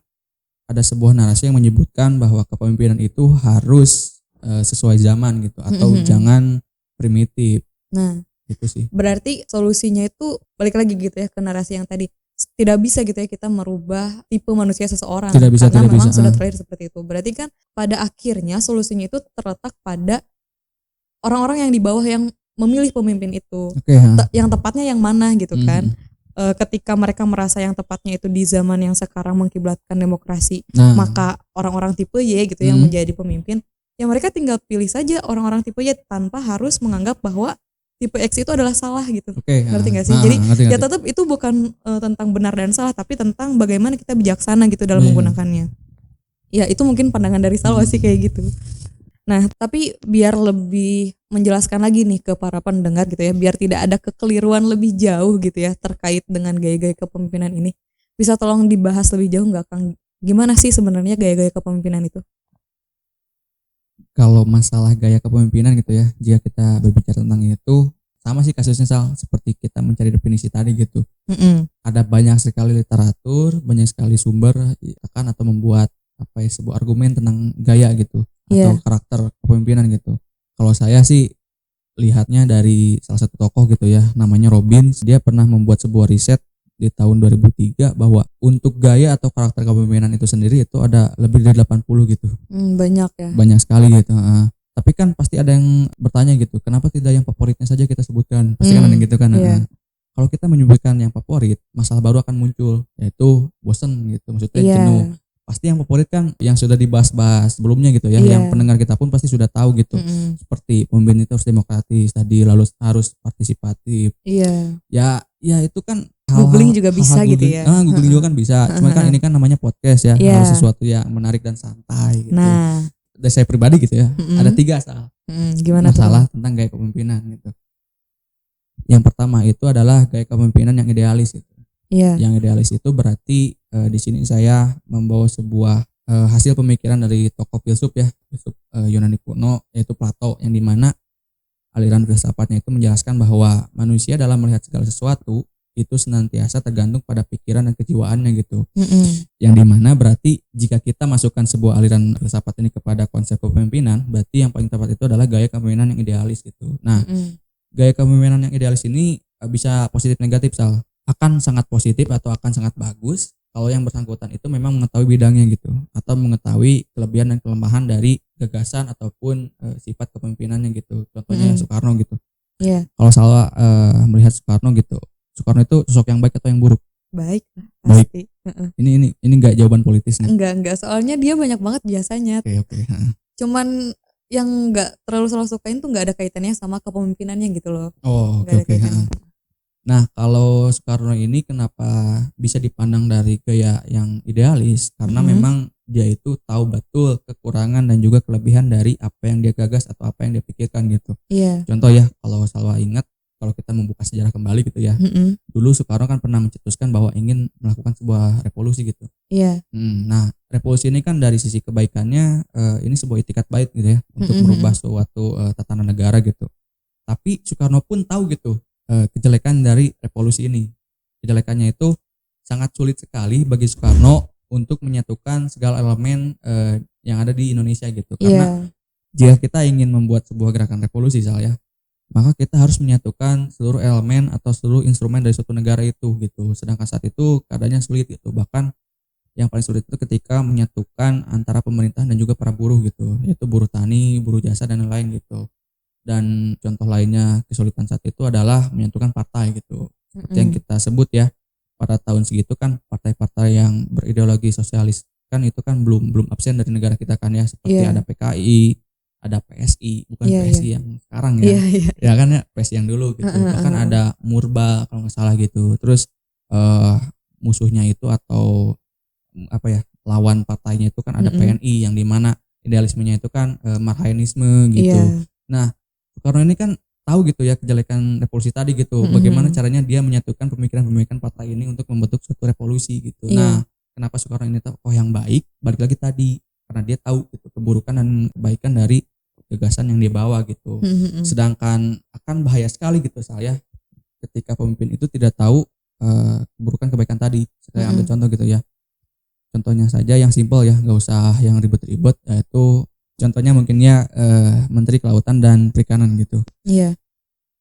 ada sebuah narasi yang menyebutkan bahwa kepemimpinan itu harus sesuai zaman gitu, atau jangan primitif. Nah itu sih berarti solusinya itu balik lagi gitu ya ke narasi yang tadi, tidak bisa gitu ya kita merubah tipe manusia seseorang karena memang sudah terlahir seperti itu. Berarti kan pada akhirnya solusinya itu terletak pada orang-orang yang di bawah yang memilih pemimpin itu. Yang tepatnya yang mana gitu kan. Ketika mereka merasa yang tepatnya itu di zaman yang sekarang mengkiblatkan demokrasi, maka orang-orang tipe Y gitu yang menjadi pemimpin, ya mereka tinggal pilih saja orang-orang tipe Y tanpa harus menganggap bahwa tipe X itu adalah salah gitu. Ngerti gak sih? Jadi ya tetap itu bukan tentang benar dan salah, tapi tentang bagaimana kita bijaksana gitu dalam menggunakannya. Ya itu mungkin pandangan dari Salwa sih kayak gitu. Nah tapi biar lebih menjelaskan lagi nih ke para pendengar gitu ya, biar tidak ada kekeliruan lebih jauh gitu ya terkait dengan gaya-gaya kepemimpinan ini, bisa tolong dibahas lebih jauh gak Kang? Gimana sih sebenarnya gaya-gaya kepemimpinan itu? Kalau masalah gaya kepemimpinan gitu ya, jika kita berbicara tentang itu, sama sih kasusnya Sal, seperti kita mencari definisi tadi gitu. Ada banyak sekali literatur, banyak sekali sumber akan atau membuat sebuah argumen tentang gaya gitu, atau karakter kepemimpinan gitu. Kalau saya sih lihatnya dari salah satu tokoh gitu ya, namanya Robbins. Dia pernah membuat sebuah riset di tahun 2003 bahwa untuk gaya atau karakter kepemimpinan itu sendiri itu ada lebih dari 80 gitu. Banyak ya. Banyak sekali gitu. Tapi kan pasti ada yang bertanya gitu, kenapa tidak yang favoritnya saja kita sebutkan? Pasti kan ada yang gitu kan. kalau kita menyebutkan yang favorit, masalah baru akan muncul, yaitu bosen gitu, maksudnya jenuh. Pasti yang favorit kan yang sudah dibahas-bahas sebelumnya gitu ya, yang pendengar kita pun pasti sudah tahu gitu. Seperti pemimpin itu harus demokratis tadi, lalu harus partisipatif. Ya itu kan googling juga bisa gitu ya. Googling juga kan bisa. Cuma kan ini kan namanya podcast ya, harus sesuatu yang menarik dan santai gitu. Nah, dari saya pribadi gitu ya, ada 3 gimana masalah tentang gaya kepemimpinan gitu. Yang pertama itu adalah gaya kepemimpinan yang idealis gitu. Yang idealis itu berarti di sini saya membawa sebuah hasil pemikiran dari tokoh filsuf ya, filsuf Yunani kuno, yaitu Plato, yang dimana aliran filsafatnya itu menjelaskan bahwa manusia dalam melihat segala sesuatu itu senantiasa tergantung pada pikiran dan kejiwaannya gitu. Yang dimana berarti jika kita masukkan sebuah aliran filsafat ini kepada konsep kepemimpinan, berarti yang paling tepat itu adalah gaya kepemimpinan yang idealis gitu. Nah, gaya kepemimpinan yang idealis ini bisa positif negatif, akan sangat positif atau akan sangat bagus kalau yang bersangkutan itu memang mengetahui bidangnya gitu, atau mengetahui kelebihan dan kelemahan dari gagasan ataupun sifat kepemimpinannya gitu. Contohnya Soekarno gitu. Kalau salah melihat Soekarno gitu, Soekarno itu sosok yang baik atau yang buruk? Baik, pasti. Ini enggak jawaban politis nih. Enggak, soalnya dia banyak banget jasanya. Oke. Cuman yang enggak terlalu sukain tuh enggak ada kaitannya sama kepemimpinannya gitu loh. Oh, oke. Nah, kalau Soekarno ini kenapa bisa dipandang dari gaya yang idealis? Karena memang dia itu tahu betul kekurangan dan juga kelebihan dari apa yang dia gagas atau apa yang dia pikirkan gitu. Contoh ya, kalau selalu ingat, kalau kita membuka sejarah kembali gitu ya, dulu Soekarno kan pernah mencetuskan bahwa ingin melakukan sebuah revolusi gitu. Nah, revolusi ini kan dari sisi kebaikannya ini sebuah itikat baik gitu ya, untuk merubah suatu tatanan negara gitu. Tapi Soekarno pun tahu gitu kejelekan dari revolusi ini. Kejelekannya itu sangat sulit sekali bagi Soekarno untuk menyatukan segala elemen yang ada di Indonesia gitu. Karena jika kita ingin membuat sebuah gerakan revolusi maka kita harus menyatukan seluruh elemen atau seluruh instrumen dari suatu negara itu gitu. Sedangkan saat itu keadaannya sulit gitu. Bahkan yang paling sulit itu ketika menyatukan antara pemerintahan dan juga para buruh gitu, yaitu buruh tani, buruh jasa dan lain-lain gitu. Dan contoh lainnya kesulitan saat itu adalah menyatukan partai gitu. Seperti yang kita sebut ya, pada tahun segitu kan partai-partai yang berideologi sosialis kan itu kan belum absen dari negara kita kan ya, seperti ada PKI, ada PSI, bukan PSI yang sekarang ya. Ya kan ya, PSI yang dulu gitu. Bahkan ada Murba kalau nggak salah gitu. Terus musuhnya itu atau lawan partainya itu kan ada PNI, yang dimana idealismenya itu kan marhainisme gitu. Nah, Soekarno ini kan tahu gitu ya kejelekan revolusi tadi gitu. Bagaimana caranya dia menyatukan pemikiran-pemikiran partai ini untuk membentuk suatu revolusi gitu. Nah, kenapa Soekarno ini tokoh yang baik? Balik lagi tadi, karena dia tahu gitu keburukan dan kebaikan dari gagasan yang dia bawa gitu. Sedangkan akan bahaya sekali gitu ketika pemimpin itu tidak tahu keburukan kebaikan tadi. Saya ambil contoh gitu ya. Contohnya saja yang simpel ya, nggak usah yang ribet-ribet, yaitu contohnya mungkin ya Menteri Kelautan dan Perikanan gitu.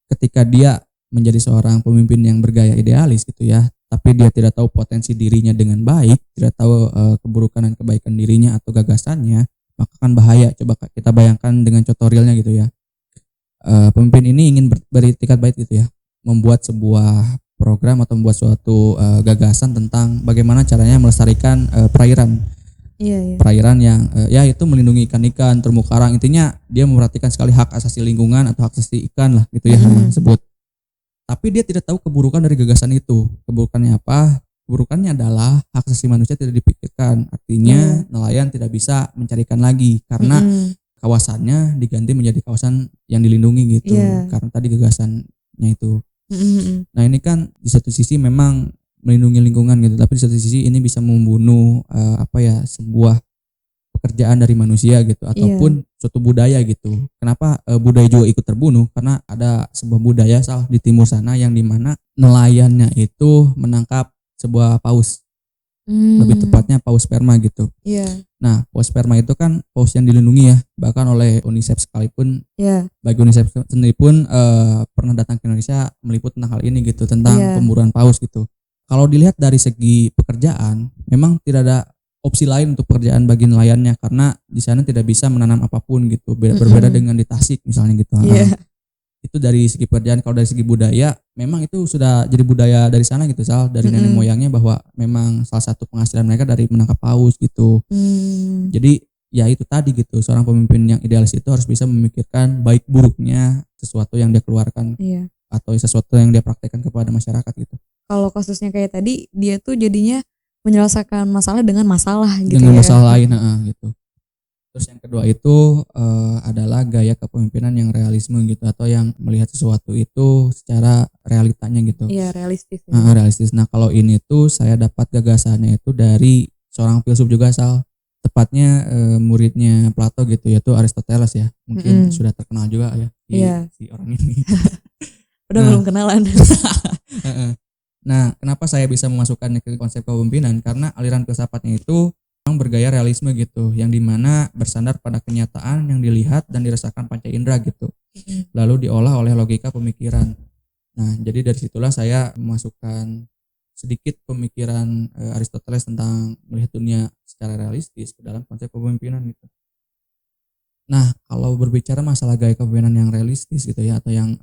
Ketika dia menjadi seorang pemimpin yang bergaya idealis gitu ya, tapi dia tidak tahu potensi dirinya dengan baik, tidak tahu keburukan dan kebaikan dirinya atau gagasannya, maka kan bahaya. Coba kita bayangkan dengan contoh realnya gitu ya. Pemimpin ini ingin beritikat baik gitu ya, membuat sebuah program atau membuat suatu gagasan tentang bagaimana caranya melestarikan perairan. Perairan yang itu melindungi ikan-ikan, terumbu karang. Intinya dia memperhatikan sekali hak asasi lingkungan atau hak asasi ikan lah gitu ya sebut. Tapi dia tidak tahu keburukan dari gagasan itu. Keburukannya apa? Keburukannya adalah hak asasi manusia tidak dipikirkan. Artinya nelayan tidak bisa mencari ikan lagi karena kawasannya diganti menjadi kawasan yang dilindungi gitu. Karena tadi gagasannya itu. Nah, ini kan di satu sisi memang melindungi lingkungan gitu, tapi di satu sisi ini bisa membunuh sebuah pekerjaan dari manusia gitu, ataupun suatu budaya gitu. Kenapa budaya juga ikut terbunuh? Karena ada sebuah budaya di timur sana yang dimana nelayannya itu menangkap sebuah paus, lebih tepatnya paus sperma gitu. Nah, paus sperma itu kan paus yang dilindungi ya, bahkan oleh UNICEF sekalipun. Bagi UNICEF sendiri pun pernah datang ke Indonesia meliput tentang hal ini gitu, tentang pemburuan paus gitu. Kalau dilihat dari segi pekerjaan, memang tidak ada opsi lain untuk pekerjaan bagi nelayannya, karena di sana tidak bisa menanam apapun gitu. Berbeda dengan di Tasik misalnya gitu. Itu dari segi pekerjaan. Kalau dari segi budaya, memang itu sudah jadi budaya dari sana gitu, Sal, dari nenek moyangnya, bahwa memang salah satu penghasilan mereka dari menangkap paus gitu. Jadi ya itu tadi gitu, seorang pemimpin yang idealis itu harus bisa memikirkan baik buruknya sesuatu yang dia keluarkan atau sesuatu yang dia praktekkan kepada masyarakat gitu. Kalau kasusnya kayak tadi, dia tuh jadinya menyelesaikan masalah dengan masalah gitu dengan ya. masalah lain gitu. Terus yang kedua itu adalah gaya kepemimpinan yang realisme gitu, atau yang melihat sesuatu itu secara realitanya gitu. Iya, realistis. Realistis. Nah, kalau ini tuh saya dapat gagasannya itu dari seorang filsuf juga, Sal. Tepatnya muridnya Plato gitu, yaitu Aristoteles ya. Mungkin sudah terkenal juga ya si orang ini. Udah belum kenalan. Nah, kenapa saya bisa memasukkannya ke konsep kepemimpinan? Karena aliran filsafatnya itu bergaya realisme gitu, yang dimana bersandar pada kenyataan yang dilihat dan dirasakan panca indera gitu, lalu diolah oleh logika pemikiran. Nah, jadi dari situlah saya memasukkan sedikit pemikiran Aristoteles tentang melihat dunia secara realistis ke dalam konsep kepemimpinan gitu. Nah, kalau berbicara masalah gaya kepemimpinan yang realistis gitu ya, atau yang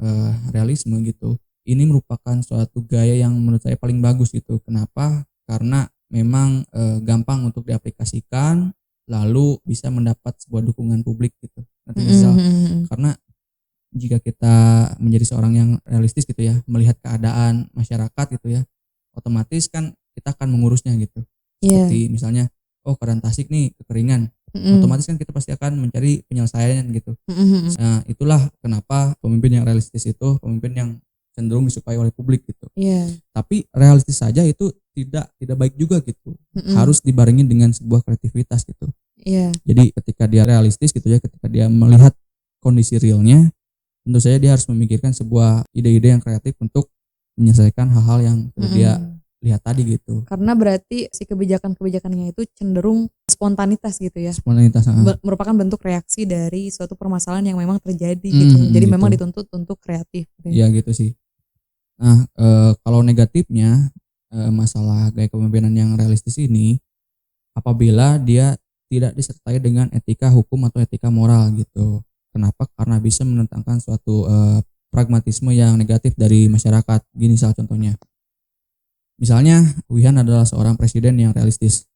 realisme gitu, ini merupakan suatu gaya yang menurut saya paling bagus gitu. Kenapa? Karena memang gampang untuk diaplikasikan, lalu bisa mendapat sebuah dukungan publik gitu. Nanti misal, karena jika kita menjadi seorang yang realistis gitu ya, melihat keadaan masyarakat gitu ya, otomatis kan kita akan mengurusnya gitu. Seperti misalnya, keadaan Tasik nih kekeringan, otomatis kan kita pasti akan mencari penyelesaian gitu. Nah, itulah kenapa pemimpin yang realistis itu pemimpin yang cenderung disukai oleh publik gitu. Tapi realistis saja itu tidak baik juga gitu. Harus dibarengi dengan sebuah kreativitas gitu. Jadi ketika dia realistis gitu ya, ketika dia melihat kondisi realnya, tentu saja dia harus memikirkan sebuah ide-ide yang kreatif untuk menyelesaikan hal-hal yang dia lihat tadi gitu. Karena berarti si kebijakan-kebijakannya itu cenderung spontanitas gitu ya. Spontanitas merupakan bentuk reaksi dari suatu permasalahan yang memang terjadi gitu. Jadi gitu. memang dituntut untuk kreatif. Iya gitu sih. Nah, kalau negatifnya masalah gaya kepemimpinan yang realistis ini, apabila dia tidak disertai dengan etika hukum atau etika moral gitu. Kenapa? Karena bisa menentangkan suatu pragmatisme yang negatif dari masyarakat. Gini salah contohnya. Misalnya Wihan adalah seorang presiden yang realistis.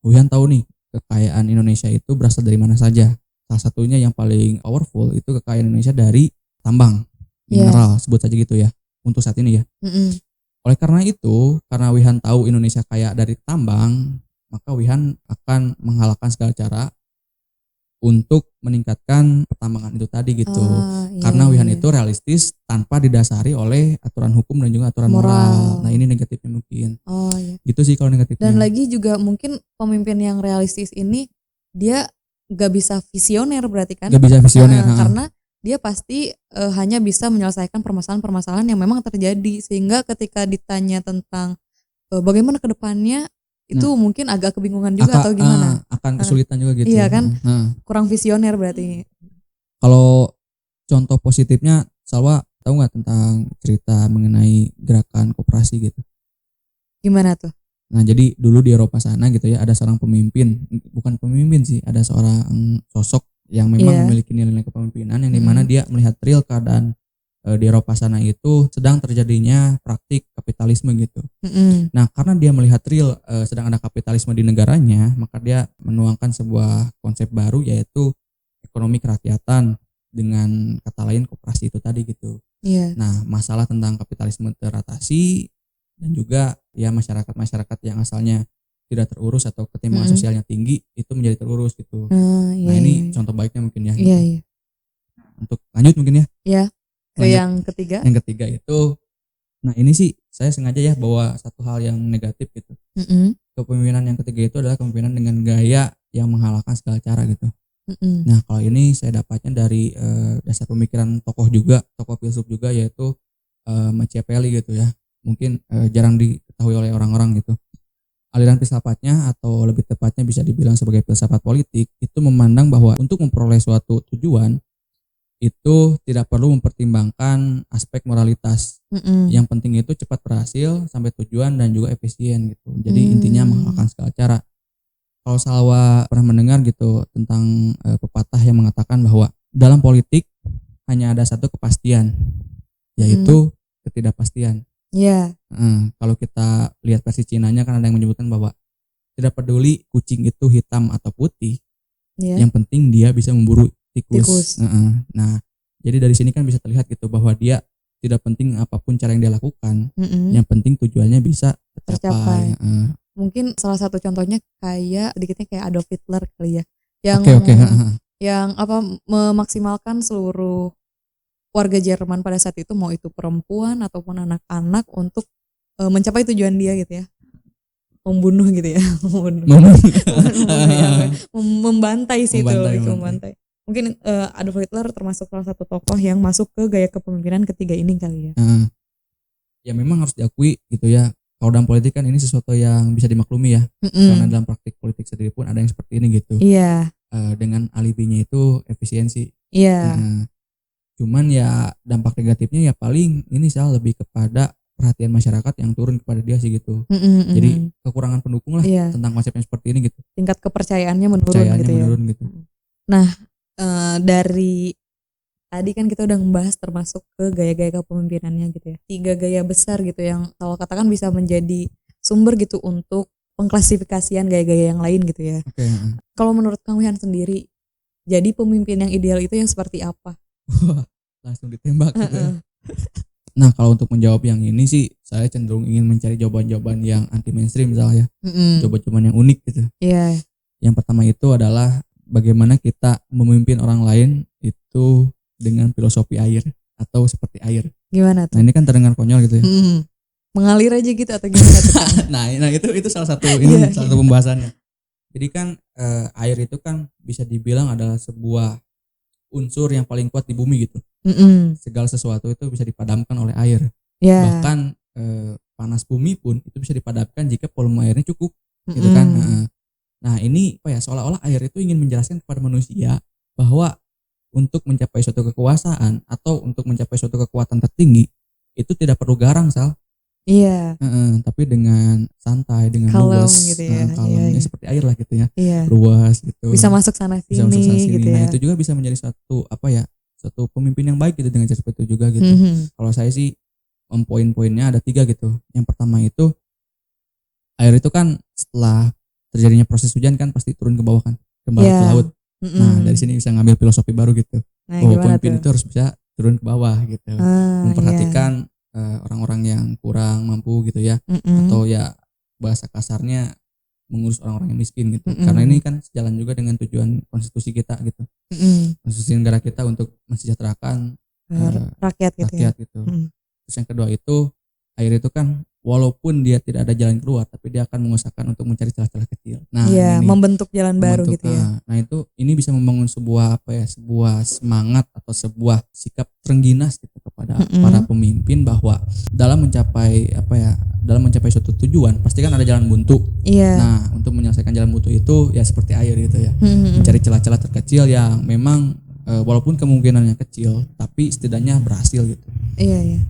Wihan tahu nih kekayaan Indonesia itu berasal dari mana saja. Salah satunya yang paling powerful itu kekayaan Indonesia dari tambang, mineral, sebut saja gitu ya. Untuk saat ini ya. Oleh karena itu, karena Wihan tahu Indonesia kaya dari tambang, maka Wihan akan menghalalkan segala cara untuk meningkatkan pertambangan itu tadi gitu. Karena Wihan itu realistis tanpa didasari oleh aturan hukum dan juga aturan moral. Nah, ini negatifnya mungkin. Gitu sih kalau negatifnya. Dan lagi juga mungkin pemimpin yang realistis ini dia gak bisa visioner berarti kan? Gak bisa visioner. Karena dia pasti hanya bisa menyelesaikan permasalahan-permasalahan yang memang terjadi, sehingga ketika ditanya tentang bagaimana ke depannya itu mungkin agak kebingungan juga atau gimana? Akan kesulitan juga gitu. Iya kan? Kurang visioner berarti. Kalau contoh positifnya, Salwa tahu nggak tentang cerita mengenai gerakan koperasi gitu? Gimana tuh? Nah, jadi dulu di Eropa sana gitu ya, ada seorang pemimpin, bukan pemimpin sih, ada seorang sosok yang memang memiliki nilai kepemimpinan yang dimana dia melihat real keadaan di Eropa sana itu sedang terjadinya praktik kapitalisme gitu. Nah, karena dia melihat real sedang ada kapitalisme di negaranya, maka dia menuangkan sebuah konsep baru, yaitu ekonomi kerakyatan, dengan kata lain koperasi itu tadi gitu. Nah, masalah tentang kapitalisme teratasi, dan juga ya masyarakat yang asalnya tidak terurus atau ketimpangan sosialnya tinggi itu menjadi terurus gitu. Ini contoh baiknya mungkin ya. Gitu. Untuk lanjut mungkin ya. Ke yang ketiga. Yang ketiga itu, nah ini sih saya sengaja ya bawa satu hal yang negatif gitu. Kepemimpinan yang ketiga itu adalah kepemimpinan dengan gaya yang menghalalkan segala cara gitu. Nah, kalau ini saya dapatnya dari dasar pemikiran tokoh filsuf juga, yaitu Machiavelli gitu ya. Mungkin jarang diketahui oleh orang-orang gitu. Aliran filsafatnya, atau lebih tepatnya bisa dibilang sebagai filsafat politik, itu memandang bahwa untuk memperoleh suatu tujuan itu tidak perlu mempertimbangkan aspek moralitas. Yang penting itu cepat berhasil sampai tujuan dan juga efisien gitu. Jadi intinya menghalalkan segala cara. Kalau Salwa pernah mendengar gitu tentang pepatah yang mengatakan bahwa dalam politik hanya ada satu kepastian, yaitu ketidakpastian. Iya. Kalau kita lihat versi Cinanya kan ada yang menyebutkan bahwa tidak peduli kucing itu hitam atau putih, yang penting dia bisa memburu tikus. Nah, jadi dari sini kan bisa terlihat gitu bahwa dia tidak penting apapun cara yang dia lakukan, yang penting tujuannya bisa tercapai. Mungkin salah satu contohnya kayak sedikitnya kayak Adolf Hitler kali ya, yang yang memaksimalkan seluruh warga Jerman pada saat itu, mau itu perempuan ataupun anak-anak, untuk mencapai tujuan dia gitu ya, membunuh gitu ya, membantai sih, membantai. Mungkin Adolf Hitler termasuk salah satu tokoh yang masuk ke gaya kepemimpinan ketiga ini kali ya. Ya memang harus diakui gitu ya. Kalau dalam politik kan ini sesuatu yang bisa dimaklumi ya, karena dalam praktik politik sendiri pun ada yang seperti ini gitu. Iya. Dengan alibinya itu efisiensi. Iya. Cuman ya dampak negatifnya ya paling ini lebih kepada perhatian masyarakat yang turun kepada dia sih gitu. Jadi kekurangan pendukung lah tentang konsep yang seperti ini gitu. Tingkat kepercayaannya menurun gitu. Nah, dari tadi kan kita udah membahas termasuk ke gaya-gaya kepemimpinannya gitu ya. 3 gaya besar gitu yang kalau katakan bisa menjadi sumber gitu untuk pengklasifikasian gaya-gaya yang lain gitu ya. Kalau menurut Kang Wihan sendiri, jadi pemimpin yang ideal itu yang seperti apa? Langsung ditembak gitu ya. Nah, kalau untuk menjawab yang ini sih saya cenderung ingin mencari jawaban-jawaban yang anti mainstream misalnya. Jawaban-jawaban yang unik gitu. Iya. Yang pertama itu adalah bagaimana kita memimpin orang lain itu dengan filosofi air atau seperti air. Gimana tuh? Nah, ini kan terdengar konyol gitu ya. Mengalir aja gitu atau gimana tuh? nah itu salah satu salah satu pembahasannya. Jadi kan air itu kan bisa dibilang adalah sebuah unsur yang paling kuat di bumi gitu. Segala sesuatu itu bisa dipadamkan oleh air. Bahkan panas bumi pun itu bisa dipadamkan jika volume airnya cukup gitu kan. Nah, ini seolah-olah air itu ingin menjelaskan kepada manusia bahwa untuk mencapai suatu kekuasaan atau untuk mencapai suatu kekuatan tertinggi itu tidak perlu garang Iya. Tapi dengan santai, dengan luas gitu ya. Kalemnya seperti air lah gitu ya. Iya. Luas gitu. Bisa masuk sana sini gitu ya. Nah, itu juga bisa menjadi suatu pemimpin yang baik gitu dengan cara seperti itu juga gitu. Kalau saya sih poin-poinnya ada 3 gitu. Yang pertama itu air itu kan setelah terjadinya proses hujan kan pasti turun ke bawah kan, kembali ke laut. Nah, dari sini bisa ngambil filosofi baru gitu. Bahwa pemimpin itu harus bisa turun ke bawah gitu. Memperhatikan orang-orang yang kurang mampu gitu ya. Atau ya bahasa kasarnya mengurus orang-orang yang miskin gitu. Karena ini kan sejalan juga dengan tujuan konstitusi kita gitu. Konstitusi negara kita untuk mensejahterakan rakyat gitu. Terus yang kedua itu air itu kan walaupun dia tidak ada jalan keluar, tapi dia akan mengusahakan untuk mencari celah-celah kecil. Nah, membentuk jalan baru gitu ya. Nah, ini bisa membangun sebuah sebuah semangat atau sebuah sikap terengginas gitu kepada para pemimpin bahwa dalam mencapai suatu tujuan pasti kan ada jalan buntu. Nah, untuk menyelesaikan jalan buntu itu ya seperti air gitu ya. Mencari celah-celah terkecil yang memang walaupun kemungkinannya kecil, tapi setidaknya berhasil gitu. Iya.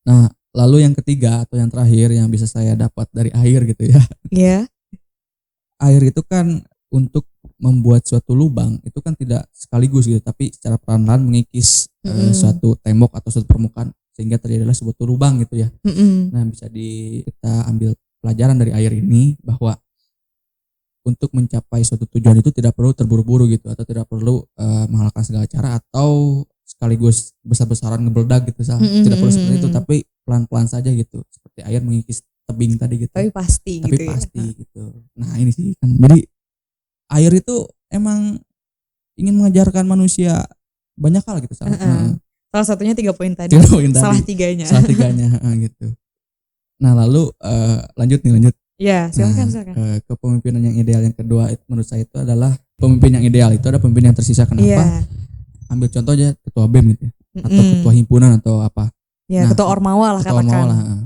Nah, lalu yang ketiga atau yang terakhir yang bisa saya dapat dari air gitu ya. Iya. Air itu kan untuk membuat suatu lubang itu kan tidak sekaligus gitu, tapi secara perlahan-lahan mengikis suatu tembok atau suatu permukaan sehingga terjadilah sebuah lubang gitu ya. Nah, bisa kita ambil pelajaran dari air ini bahwa untuk mencapai suatu tujuan itu tidak perlu terburu-buru gitu, atau tidak perlu menghalalkan segala cara atau sekaligus besar-besaran ngebeledak gitu tidak perlu seperti itu, tapi pelan-pelan saja gitu, seperti air mengikis tebing tadi gitu. Tapi pasti gitu. Nah, ini sih kan. Jadi air itu emang ingin mengajarkan manusia banyak hal gitu. Salah satunya 3 poin tadi. Salah tiganya gitu. Nah, lalu lanjut. Ya, silakan. Kepemimpinan yang ideal yang kedua menurut saya itu adalah pemimpin yang ideal itu ada pemimpin yang tersisa. Kenapa? Ambil contoh aja ketua BEM gitu atau ketua himpunan atau apa. Ya, nah, ketua Ormawa lah katakan.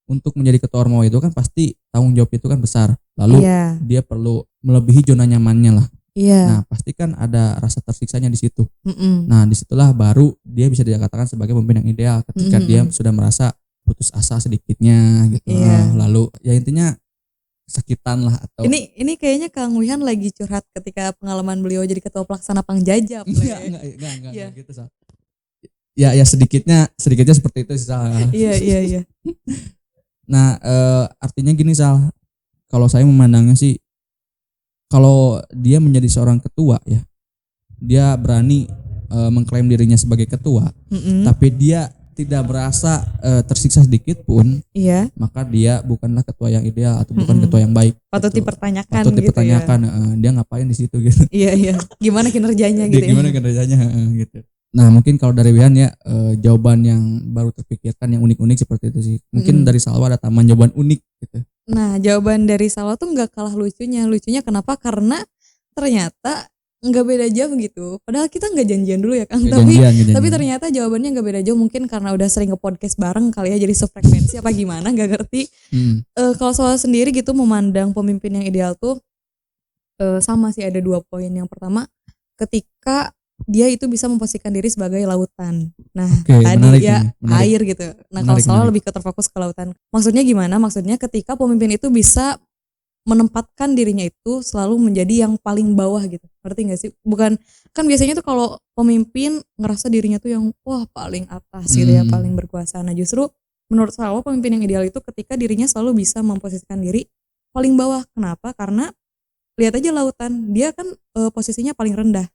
Untuk menjadi ketua Ormawa itu kan pasti tanggung jawab itu kan besar. Lalu dia perlu melebihi zona nyamannya lah. Nah, pasti kan ada rasa tersiksanya di situ. Nah, disitulah baru dia bisa dikatakan sebagai pemimpin yang ideal ketika dia sudah merasa putus asa sedikitnya gitu. Lalu ya intinya sakitan lah atau Ini kayaknya Kang Wihan lagi curhat ketika pengalaman beliau jadi ketua pelaksana Pangjajab. enggak gitu Sal. Ya sedikitnya seperti itu sih Sal. Iya. Nah, artinya gini Sal, kalau saya memandangnya sih, kalau dia menjadi seorang ketua ya, dia berani mengklaim dirinya sebagai ketua, tapi dia tidak merasa tersiksa sedikit pun, iya, maka dia bukanlah ketua yang ideal atau bukan ketua yang baik. Patut gitu. dipertanyakan. Patut dipertanyakan, gitu ya. dia ngapain di situ gitu. Iya. Gimana kinerjanya gitu. Gimana kinerjanya gitu. Nah mungkin kalau dari Wihan ya, jawaban yang baru terpikirkan yang unik-unik seperti itu sih. Mungkin dari Salwa ada tambahan jawaban unik gitu. Nah jawaban dari Salwa tuh nggak kalah lucunya. Lucunya kenapa? Karena ternyata nggak beda jauh gitu. Padahal kita nggak janjian dulu ya Kang. Tapi ternyata jawabannya nggak beda jauh. Mungkin karena udah sering nge-podcast bareng kali ya, jadi sefrekuensi apa gimana nggak ngerti. Kalau Salwa sendiri gitu memandang pemimpin yang ideal tuh sama sih, ada 2 poin. Yang pertama, ketika dia itu bisa memposisikan diri sebagai lautan. Nah tadi ya air gitu. Nah kalau Salwa lebih terfokus ke lautan. Maksudnya gimana? Maksudnya ketika pemimpin itu bisa menempatkan dirinya itu selalu menjadi yang paling bawah gitu. Ngerti gak sih? Bukan, kan biasanya tuh kalau pemimpin ngerasa dirinya tuh yang wah paling atas gitu ya, paling berkuasa. Nah justru menurut saya pemimpin yang ideal itu ketika dirinya selalu bisa memposisikan diri paling bawah. Kenapa? Karena lihat aja lautan, dia kan posisinya paling rendah.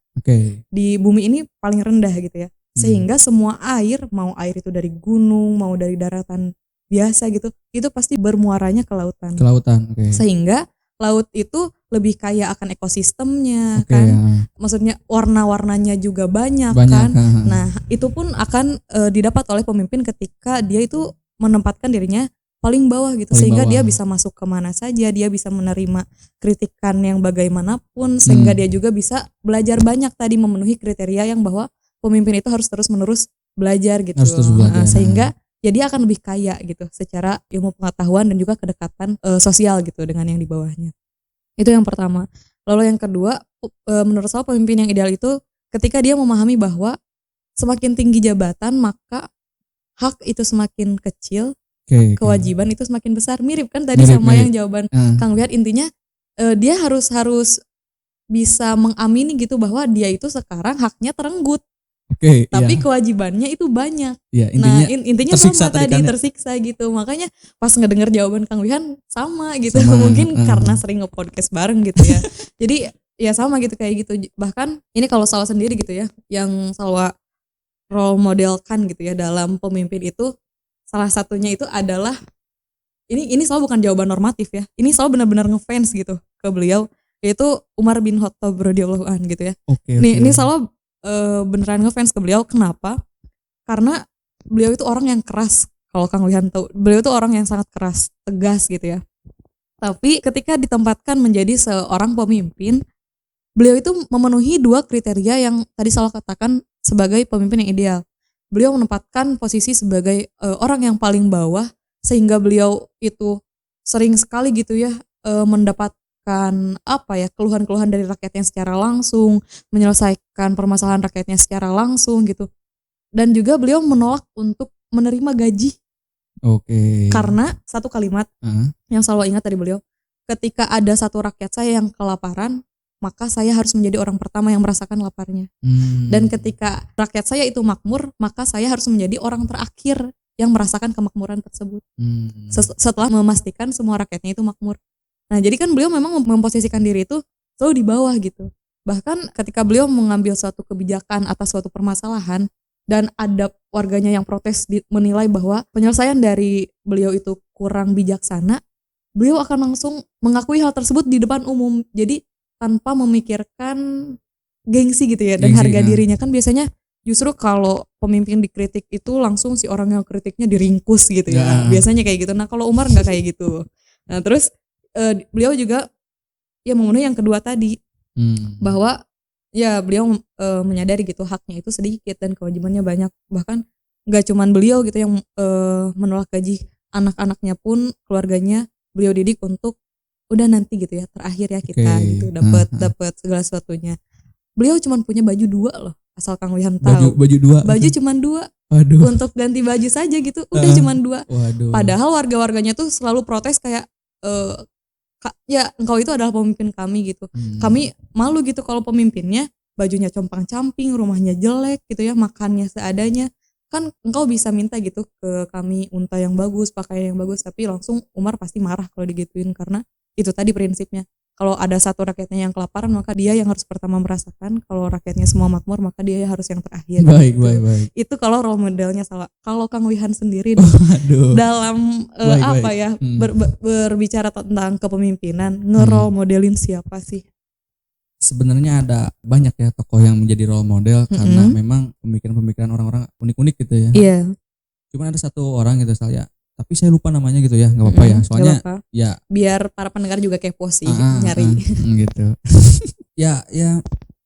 Di bumi ini paling rendah gitu ya. Sehingga semua air, mau air itu dari gunung, mau dari daratan biasa gitu, itu pasti bermuaranya ke lautan. Sehingga laut itu lebih kaya akan ekosistemnya kan. Maksudnya warna-warnanya juga banyak kan. Nah, itu pun akan didapat oleh pemimpin ketika dia itu menempatkan dirinya paling bawah gitu, sehingga dia bisa masuk kemana saja, dia bisa menerima kritikan yang bagaimanapun, sehingga dia juga bisa belajar banyak tadi, memenuhi kriteria yang bahwa pemimpin itu harus terus-menerus belajar gitu. Sehingga ya dia akan lebih kaya gitu secara ilmu pengetahuan dan juga kedekatan sosial gitu dengan yang di bawahnya. Itu yang pertama. Lalu yang kedua, menurut saya pemimpin yang ideal itu ketika dia memahami bahwa semakin tinggi jabatan maka hak itu semakin kecil, kewajiban itu semakin besar. Mirip kan tadi sama yang jawaban Kang Wihat. Intinya dia harus bisa mengamini gitu bahwa dia itu sekarang haknya terenggut. Tapi kewajibannya itu banyak. Intinya sama tadi tersiksa gitu. Makanya pas ngedenger jawaban Kang Wihan sama gitu. Mungkin karena sering nge-podcast bareng gitu ya. Jadi ya sama gitu, kayak gitu. Bahkan ini kalau Salwa sendiri gitu ya, yang Salwa role modelkan gitu ya dalam pemimpin itu, salah satunya itu adalah ini Salwa bukan jawaban normatif ya. Ini Salwa benar-benar ngefans gitu ke beliau, yaitu Umar bin Khattab radhiyallahu anhu gitu ya. Ini Salwa beneran ngefans ke beliau. Kenapa? Karena beliau itu orang yang keras. Kalau Kang Wihan tahu, beliau itu orang yang sangat keras, tegas gitu ya. Tapi ketika ditempatkan menjadi seorang pemimpin, beliau itu memenuhi 2 kriteria yang tadi Salwa katakan sebagai pemimpin yang ideal. Beliau menempatkan posisi sebagai orang yang paling bawah, sehingga beliau itu sering sekali gitu ya mendapat keluhan-keluhan dari rakyatnya secara langsung, menyelesaikan permasalahan rakyatnya secara langsung gitu. Dan juga beliau menolak untuk menerima gaji. Karena satu kalimat yang selalu ingat dari beliau, ketika ada satu rakyat saya yang kelaparan, maka saya harus menjadi orang pertama yang merasakan laparnya. Dan ketika rakyat saya itu makmur, maka saya harus menjadi orang terakhir yang merasakan kemakmuran tersebut. Setelah memastikan semua rakyatnya itu makmur. Nah jadi kan beliau memang memposisikan diri itu selalu di bawah gitu. Bahkan ketika beliau mengambil suatu kebijakan atas suatu permasalahan dan ada warganya yang protes menilai bahwa penyelesaian dari beliau itu kurang bijaksana, beliau akan langsung mengakui hal tersebut di depan umum. Jadi tanpa memikirkan gengsi gitu ya dan harga dirinya. Kan biasanya justru kalau pemimpin dikritik itu langsung si orang yang kritiknya diringkus gitu ya. Biasanya kayak gitu. Nah kalau Umar nggak kayak gitu. Nah terus beliau juga ya memenuhi yang kedua tadi, bahwa ya beliau menyadari gitu haknya itu sedikit dan kewajibannya banyak. Bahkan nggak cuman beliau gitu yang menolak gaji, anak-anaknya pun keluarganya beliau didik untuk udah nanti gitu ya terakhir ya kita gitu dapat segala sesuatunya. Beliau cuman punya baju 2 loh, asal Kang Wihan tahu. Baju cuman 2. Untuk ganti baju saja gitu udah cuman 2. Padahal warga-warganya tuh selalu protes kayak ya engkau itu adalah pemimpin kami gitu. Kami malu gitu kalau pemimpinnya bajunya compang-camping, rumahnya jelek gitu ya, makannya seadanya. Kan engkau bisa minta gitu ke kami unta yang bagus, pakaian yang bagus, tapi langsung Umar pasti marah kalau digituin, karena itu tadi prinsipnya. Kalau ada satu rakyatnya yang kelaparan, maka dia yang harus pertama merasakan. Kalau rakyatnya semua makmur, maka dia harus yang terakhir. Baik, gitu. baik. Itu kalau role modelnya salah. Kalau Kang Wihan sendiri nih, dalam apa ya, berbicara tentang kepemimpinan, nge-role modelin siapa sih? Sebenarnya ada banyak ya tokoh yang menjadi role model karena memang pemikiran-pemikiran orang-orang unik-unik gitu ya. Iya. Cuman ada satu orang gitu tapi saya lupa namanya gitu ya, nggak apa-apa ya. Soalnya ya biar para pendengar juga kepo sih nyari. Gitu. ya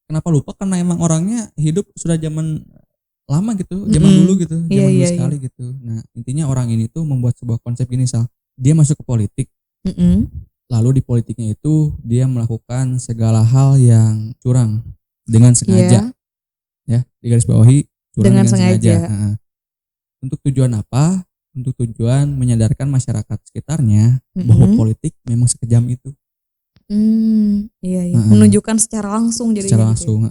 kenapa lupa, karena emang orangnya hidup sudah zaman lama gitu, zaman dulu gitu, zaman dulu sekali gitu. Nah intinya orang ini tuh membuat sebuah konsep gini, dia masuk ke politik. Lalu di politiknya itu dia melakukan segala hal yang curang dengan sengaja. Ya, digarisbawahi curang dengan sengaja. Nah, untuk tujuan apa? Untuk tujuan menyadarkan masyarakat sekitarnya bahwa politik memang sekejam itu. Iya. Menunjukkan secara langsung jadi. Secara langsung.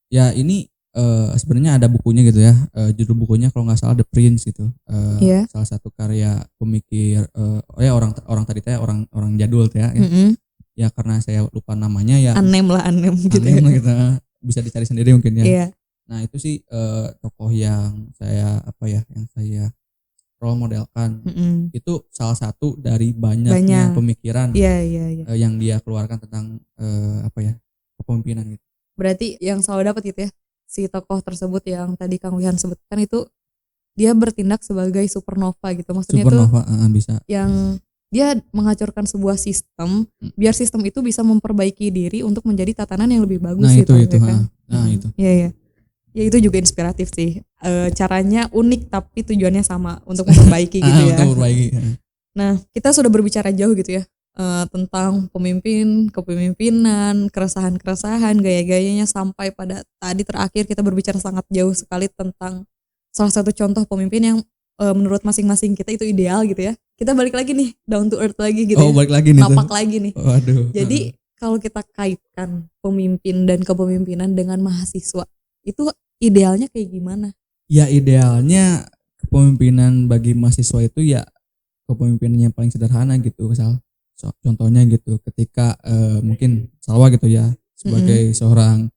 Ya ini sebenarnya ada bukunya gitu ya. Judul bukunya kalau nggak salah The Prince gitu. Salah satu karya pemikir orang tadi teh orang jadul teh ya. Ya karena saya lupa namanya ya. Anem gitu. Anem lah gitu. Bisa dicari sendiri mungkin ya. Iya. Nah itu sih tokoh yang saya role modelkan. Itu salah satu dari banyaknya pemikiran yang dia keluarkan tentang kepemimpinan gitu. Berarti yang selalu dapat gitu ya, si tokoh tersebut yang tadi Kang Wihan sebutkan itu dia bertindak sebagai supernova gitu. Maksudnya supernova, itu bisa. Yang dia menghancurkan sebuah sistem biar sistem itu bisa memperbaiki diri untuk menjadi tatanan yang lebih bagus gitu. Itu kan? itu. Iya. Ya itu juga inspiratif sih. Caranya unik tapi tujuannya sama, untuk memperbaiki gitu ya. Untuk memperbaiki. Nah, kita sudah berbicara jauh gitu ya tentang kepemimpinan, keresahan-keresahan, gaya-gayanya, sampai pada tadi terakhir kita berbicara sangat jauh sekali tentang salah satu contoh pemimpin yang menurut masing-masing kita itu ideal gitu ya. Kita balik lagi nih, down to earth lagi gitu ya. Balik lagi nih. Napak lagi nih. Waduh. Jadi kalau kita kaitkan pemimpin dan kepemimpinan dengan mahasiswa, itu idealnya kayak gimana? Ya idealnya kepemimpinan bagi mahasiswa itu ya kepemimpinan yang paling sederhana gitu. Contohnya gitu, ketika mungkin Salwa gitu ya sebagai seorang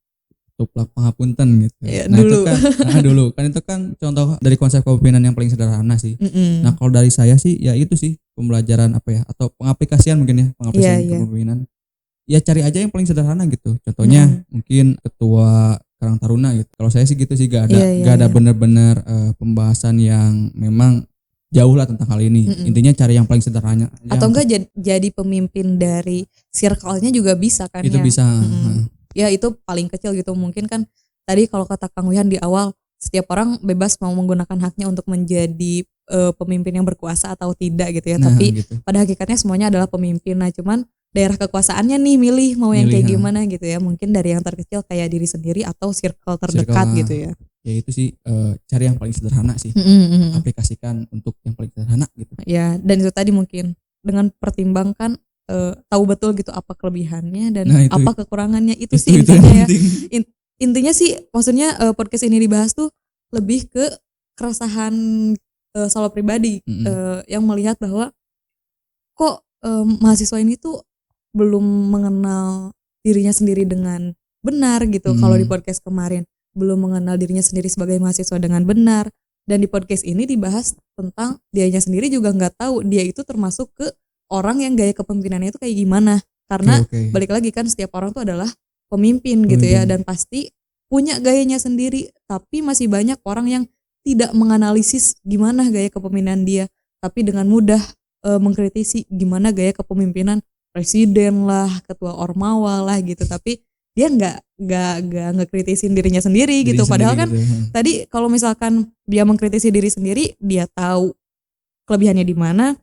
tuplak pangapunten gitu. Nah dulu. Itu kan dulu kan itu kan contoh dari konsep kepemimpinan yang paling sederhana sih. Nah kalau dari saya sih ya itu sih pembelajaran atau pengaplikasian mungkin ya, kepemimpinan. Ya cari aja yang paling sederhana gitu. Contohnya mungkin ketua Karang Taruna gitu. Kalau saya sih gitu sih, gak ada benar-benar pembahasan yang memang jauh lah tentang hal ini. Intinya cari yang paling sederhana. Atau enggak jadi pemimpin dari circle-nya juga bisa kan? Itu bisa. Ya itu paling kecil gitu. Mungkin kan tadi kalau kata Kang Wihan di awal, setiap orang bebas mau menggunakan haknya untuk menjadi pemimpin yang berkuasa atau tidak gitu ya. Tapi pada hakikatnya semuanya adalah pemimpin. Nah cuman daerah kekuasaannya nih milih mau yang kayak gimana gitu ya. Mungkin dari yang terkecil kayak diri sendiri atau circle terdekat gitu ya. Ya itu sih cari yang paling sederhana sih. Aplikasikan untuk yang paling sederhana gitu. Ya dan itu tadi mungkin dengan pertimbangkan tahu betul gitu apa kelebihannya dan apa kekurangannya. Itu sih intinya ya. Intinya sih maksudnya podcast ini dibahas tuh lebih ke keresahan Salwa pribadi yang melihat bahwa kok mahasiswa ini tuh belum mengenal dirinya sendiri dengan benar gitu. Kalau di podcast kemarin belum mengenal dirinya sendiri sebagai mahasiswa dengan benar, dan di podcast ini dibahas tentang dianya sendiri juga nggak tahu dia itu termasuk ke orang yang gaya kepemimpinannya itu kayak gimana. Karena balik lagi kan setiap orang tuh adalah pemimpin gitu ya, dan pasti punya gayanya sendiri. Tapi masih banyak orang yang tidak menganalisis gimana gaya kepemimpinan dia, tapi dengan mudah mengkritisi gimana gaya kepemimpinan presiden lah, ketua ormawa lah gitu, tapi dia nggak ngekritisin dirinya sendiri gitu. Padahal kan tadi kalau misalkan dia mengkritisi diri sendiri, dia tahu kelebihannya di mana,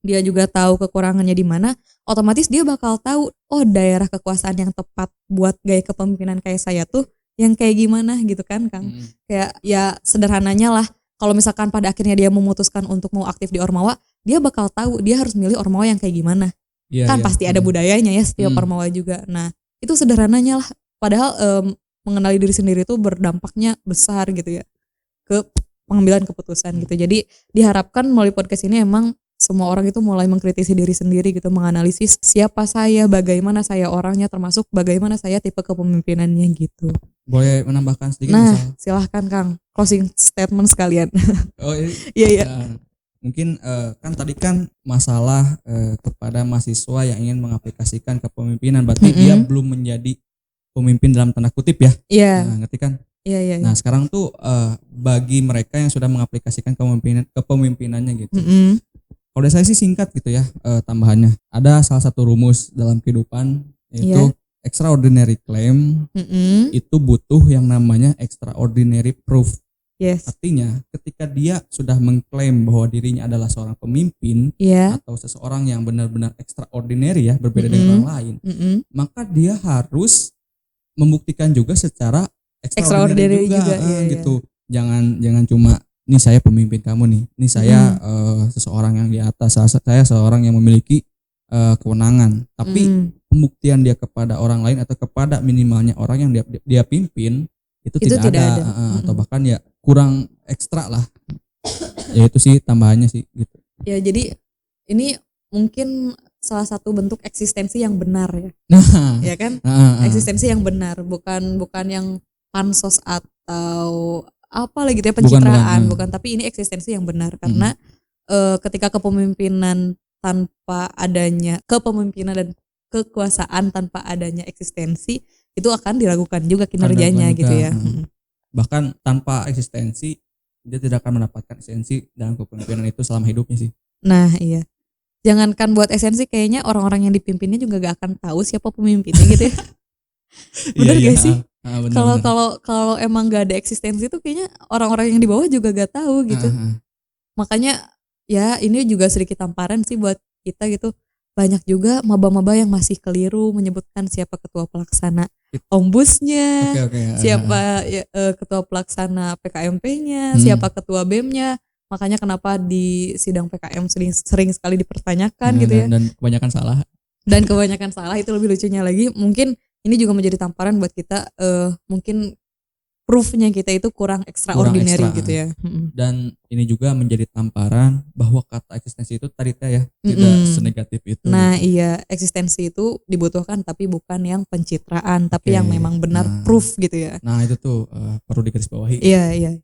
dia juga tahu kekurangannya di mana, otomatis dia bakal tahu daerah kekuasaan yang tepat buat gaya kepemimpinan kayak saya tuh yang kayak gimana gitu kan Kang. Kayak ya sederhananya lah, kalau misalkan pada akhirnya dia memutuskan untuk mau aktif di ormawa, dia bakal tahu dia harus milih ormawa yang kayak gimana. kan pasti ada budayanya ya setiap Ormawa juga. Nah itu sederhananya lah, padahal mengenali diri sendiri itu berdampaknya besar gitu ya ke pengambilan keputusan gitu. Jadi diharapkan melalui podcast ini emang semua orang itu mulai mengkritisi diri sendiri gitu, menganalisis siapa saya, bagaimana saya orangnya, termasuk bagaimana saya tipe kepemimpinannya gitu. Boleh menambahkan sedikit? Nah, silahkan Kang, closing statement sekalian. Oh iya. Mungkin kan tadi kan masalah kepada mahasiswa yang ingin mengaplikasikan kepemimpinan, berarti dia belum menjadi pemimpin dalam tanda kutip ya. Iya. Nah, ngerti kan? Iya. Nah sekarang tuh bagi mereka yang sudah mengaplikasikan kepemimpinannya gitu. Kalau dari saya sih singkat gitu ya, tambahannya. Ada salah satu rumus dalam kehidupan, yaitu extraordinary claim itu butuh yang namanya extraordinary proof. Yes. Artinya ketika dia sudah mengklaim bahwa dirinya adalah seorang pemimpin atau seseorang yang benar-benar extraordinary ya, berbeda dengan orang lain, maka dia harus membuktikan juga secara extraordinary juga gitu. Jangan cuma ini saya pemimpin kamu nih, ini saya seseorang yang di atas, saya seorang yang memiliki kewenangan, tapi pembuktian dia kepada orang lain atau kepada minimalnya orang yang dia pimpin itu tidak ada. Atau bahkan ya kurang ekstra lah. Ya itu sih tambahannya sih gitu. Ya jadi ini mungkin salah satu bentuk eksistensi yang benar ya. Ya kan? Eksistensi yang benar, bukan yang pansos atau apa lagi gitu ya, pencitraan, bukan, tapi ini eksistensi yang benar karena ketika kepemimpinan dan kekuasaan tanpa adanya eksistensi itu akan diragukan juga kinerjanya gitu ya. Bahkan tanpa eksistensi dia tidak akan mendapatkan esensi dalam kepemimpinan itu selama hidupnya sih. Nah iya, jangankan buat esensi, kayaknya orang-orang yang dipimpinnya juga gak akan tahu siapa pemimpinnya gitu ya. Bener gak sih? Kalau emang gak ada eksistensi tuh kayaknya orang-orang yang di bawah juga gak tahu gitu. Makanya ya ini juga sedikit tamparan sih buat kita gitu. Banyak juga maba-maba yang masih keliru menyebutkan siapa ketua pelaksana ombusnya, siapa ketua pelaksana PKMP-nya, siapa ketua BEM-nya. Makanya kenapa di sidang PKM sering sekali dipertanyakan gitu ya. Dan kebanyakan salah. Dan kebanyakan salah, itu lebih lucunya lagi. Mungkin ini juga menjadi tamparan buat kita, mungkin proof-nya kita itu kurang extraordinary gitu ya. Dan ini juga menjadi tamparan bahwa kata eksistensi itu tadi ya tidak senegatif itu. Nah iya, eksistensi itu dibutuhkan tapi bukan yang pencitraan, tapi yang memang benar proof gitu ya. Nah itu tuh perlu digarisbawahi. Iya.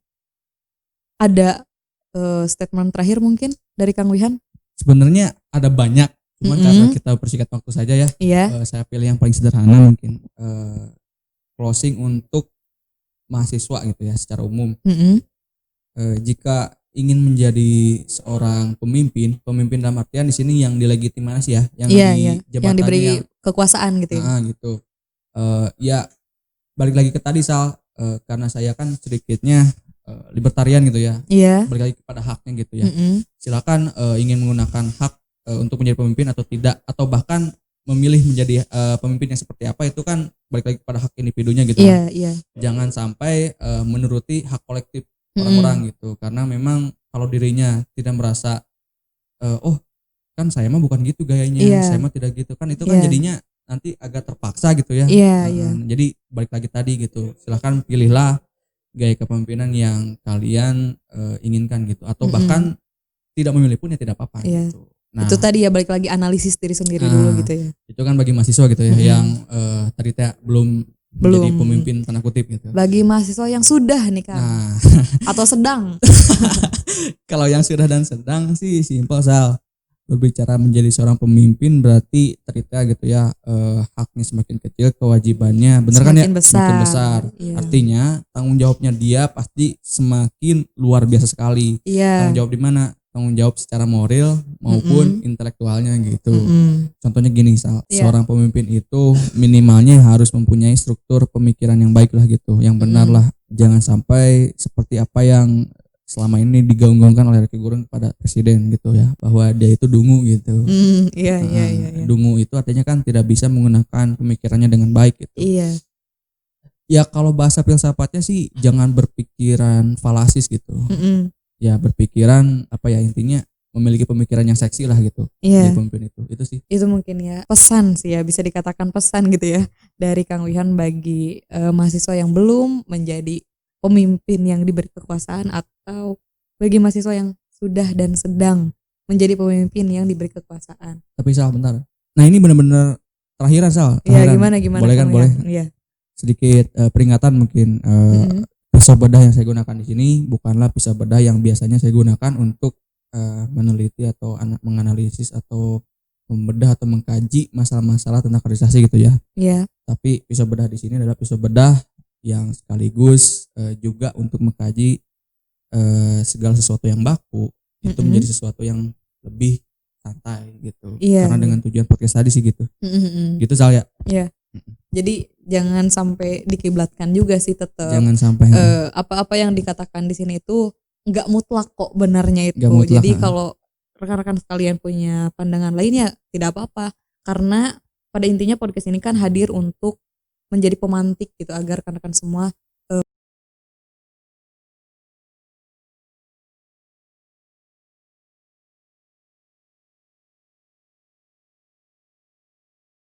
Ada statement terakhir mungkin dari Kang Wihan? Sebenarnya ada banyak, cuman karena kita bersingkat waktu saja ya. Saya pilih yang paling sederhana mungkin. Closing untuk mahasiswa gitu ya secara umum. Jika ingin menjadi seorang pemimpin dalam artian di sini yang dilegitimasi ya, yang yang diberi kekuasaan gitu ya. Gitu. Ya balik lagi ke tadi karena saya kan sedikitnya libertarian gitu ya. Balik lagi kepada haknya gitu ya. Silakan ingin menggunakan hak untuk menjadi pemimpin atau tidak, atau bahkan memilih menjadi pemimpin yang seperti apa, itu kan balik lagi pada hak individunya gitu. Jangan sampai menuruti hak kolektif orang-orang gitu, karena memang kalau dirinya tidak merasa oh kan saya mah bukan gitu gayanya, saya mah tidak gitu, kan itu kan jadinya nanti agak terpaksa gitu ya. Jadi balik lagi tadi gitu, silahkan pilihlah gaya kepemimpinan yang kalian inginkan gitu, atau bahkan tidak memilih pun ya tidak apa-apa gitu. Nah, itu tadi ya balik lagi analisis diri sendiri dulu gitu ya. Itu kan bagi mahasiswa gitu ya yang tadi belum menjadi pemimpin tanda kutip gitu. Bagi mahasiswa yang sudah nih Kang. Atau sedang. Kalau yang sudah dan sedang sih simpel berbicara menjadi seorang pemimpin berarti terita gitu ya, haknya semakin kecil, kewajibannya benar kan ya semakin besar. Artinya tanggung jawabnya dia pasti semakin luar biasa sekali. Tanggung jawab di mana? Tanggung jawab secara moral maupun intelektualnya gitu. Contohnya gini, seorang pemimpin itu minimalnya harus mempunyai struktur pemikiran yang baik lah gitu, yang benar lah. Jangan sampai seperti apa yang selama ini digaung-gaungkan oleh Rocky Gerung kepada presiden gitu ya, bahwa dia itu dungu gitu. Dungu itu artinya kan tidak bisa menggunakan pemikirannya dengan baik gitu. Ya kalau bahasa filsafatnya sih jangan berpikiran falasis gitu. Ya berpikiran intinya memiliki pemikiran yang seksi lah gitu. Iya. Jadi pemimpin itu sih. Itu mungkin ya pesan sih ya, bisa dikatakan pesan gitu ya dari Kang Wihan bagi mahasiswa yang belum menjadi pemimpin yang diberi kekuasaan, atau bagi mahasiswa yang sudah dan sedang menjadi pemimpin yang diberi kekuasaan. Tapi Sal, bentar. Nah ini benar-benar terakhiran Sal. Iya, gimana Boleh kan? Boleh. Iya. Sedikit peringatan mungkin. Pisau bedah yang saya gunakan di sini bukanlah pisau bedah yang biasanya saya gunakan untuk meneliti atau menganalisis atau membedah atau mengkaji masalah-masalah tentang kaderisasi gitu ya. Iya. Tapi pisau bedah di sini adalah pisau bedah yang sekaligus juga untuk mengkaji segala sesuatu yang baku itu menjadi sesuatu yang lebih santai gitu. Iya. Karena dengan tujuan podcast tadi sih gitu. Gitu Sal ya. Iya. Jadi jangan sampai dikiblatkan juga sih, tetap. Jangan sampai apa-apa yang dikatakan di sini itu nggak mutlak kok benarnya itu. Mutlak, jadi kalau rekan-rekan sekalian punya pandangan lain ya tidak apa-apa. Karena pada intinya podcast ini kan hadir untuk menjadi pemantik gitu, agar rekan-rekan semua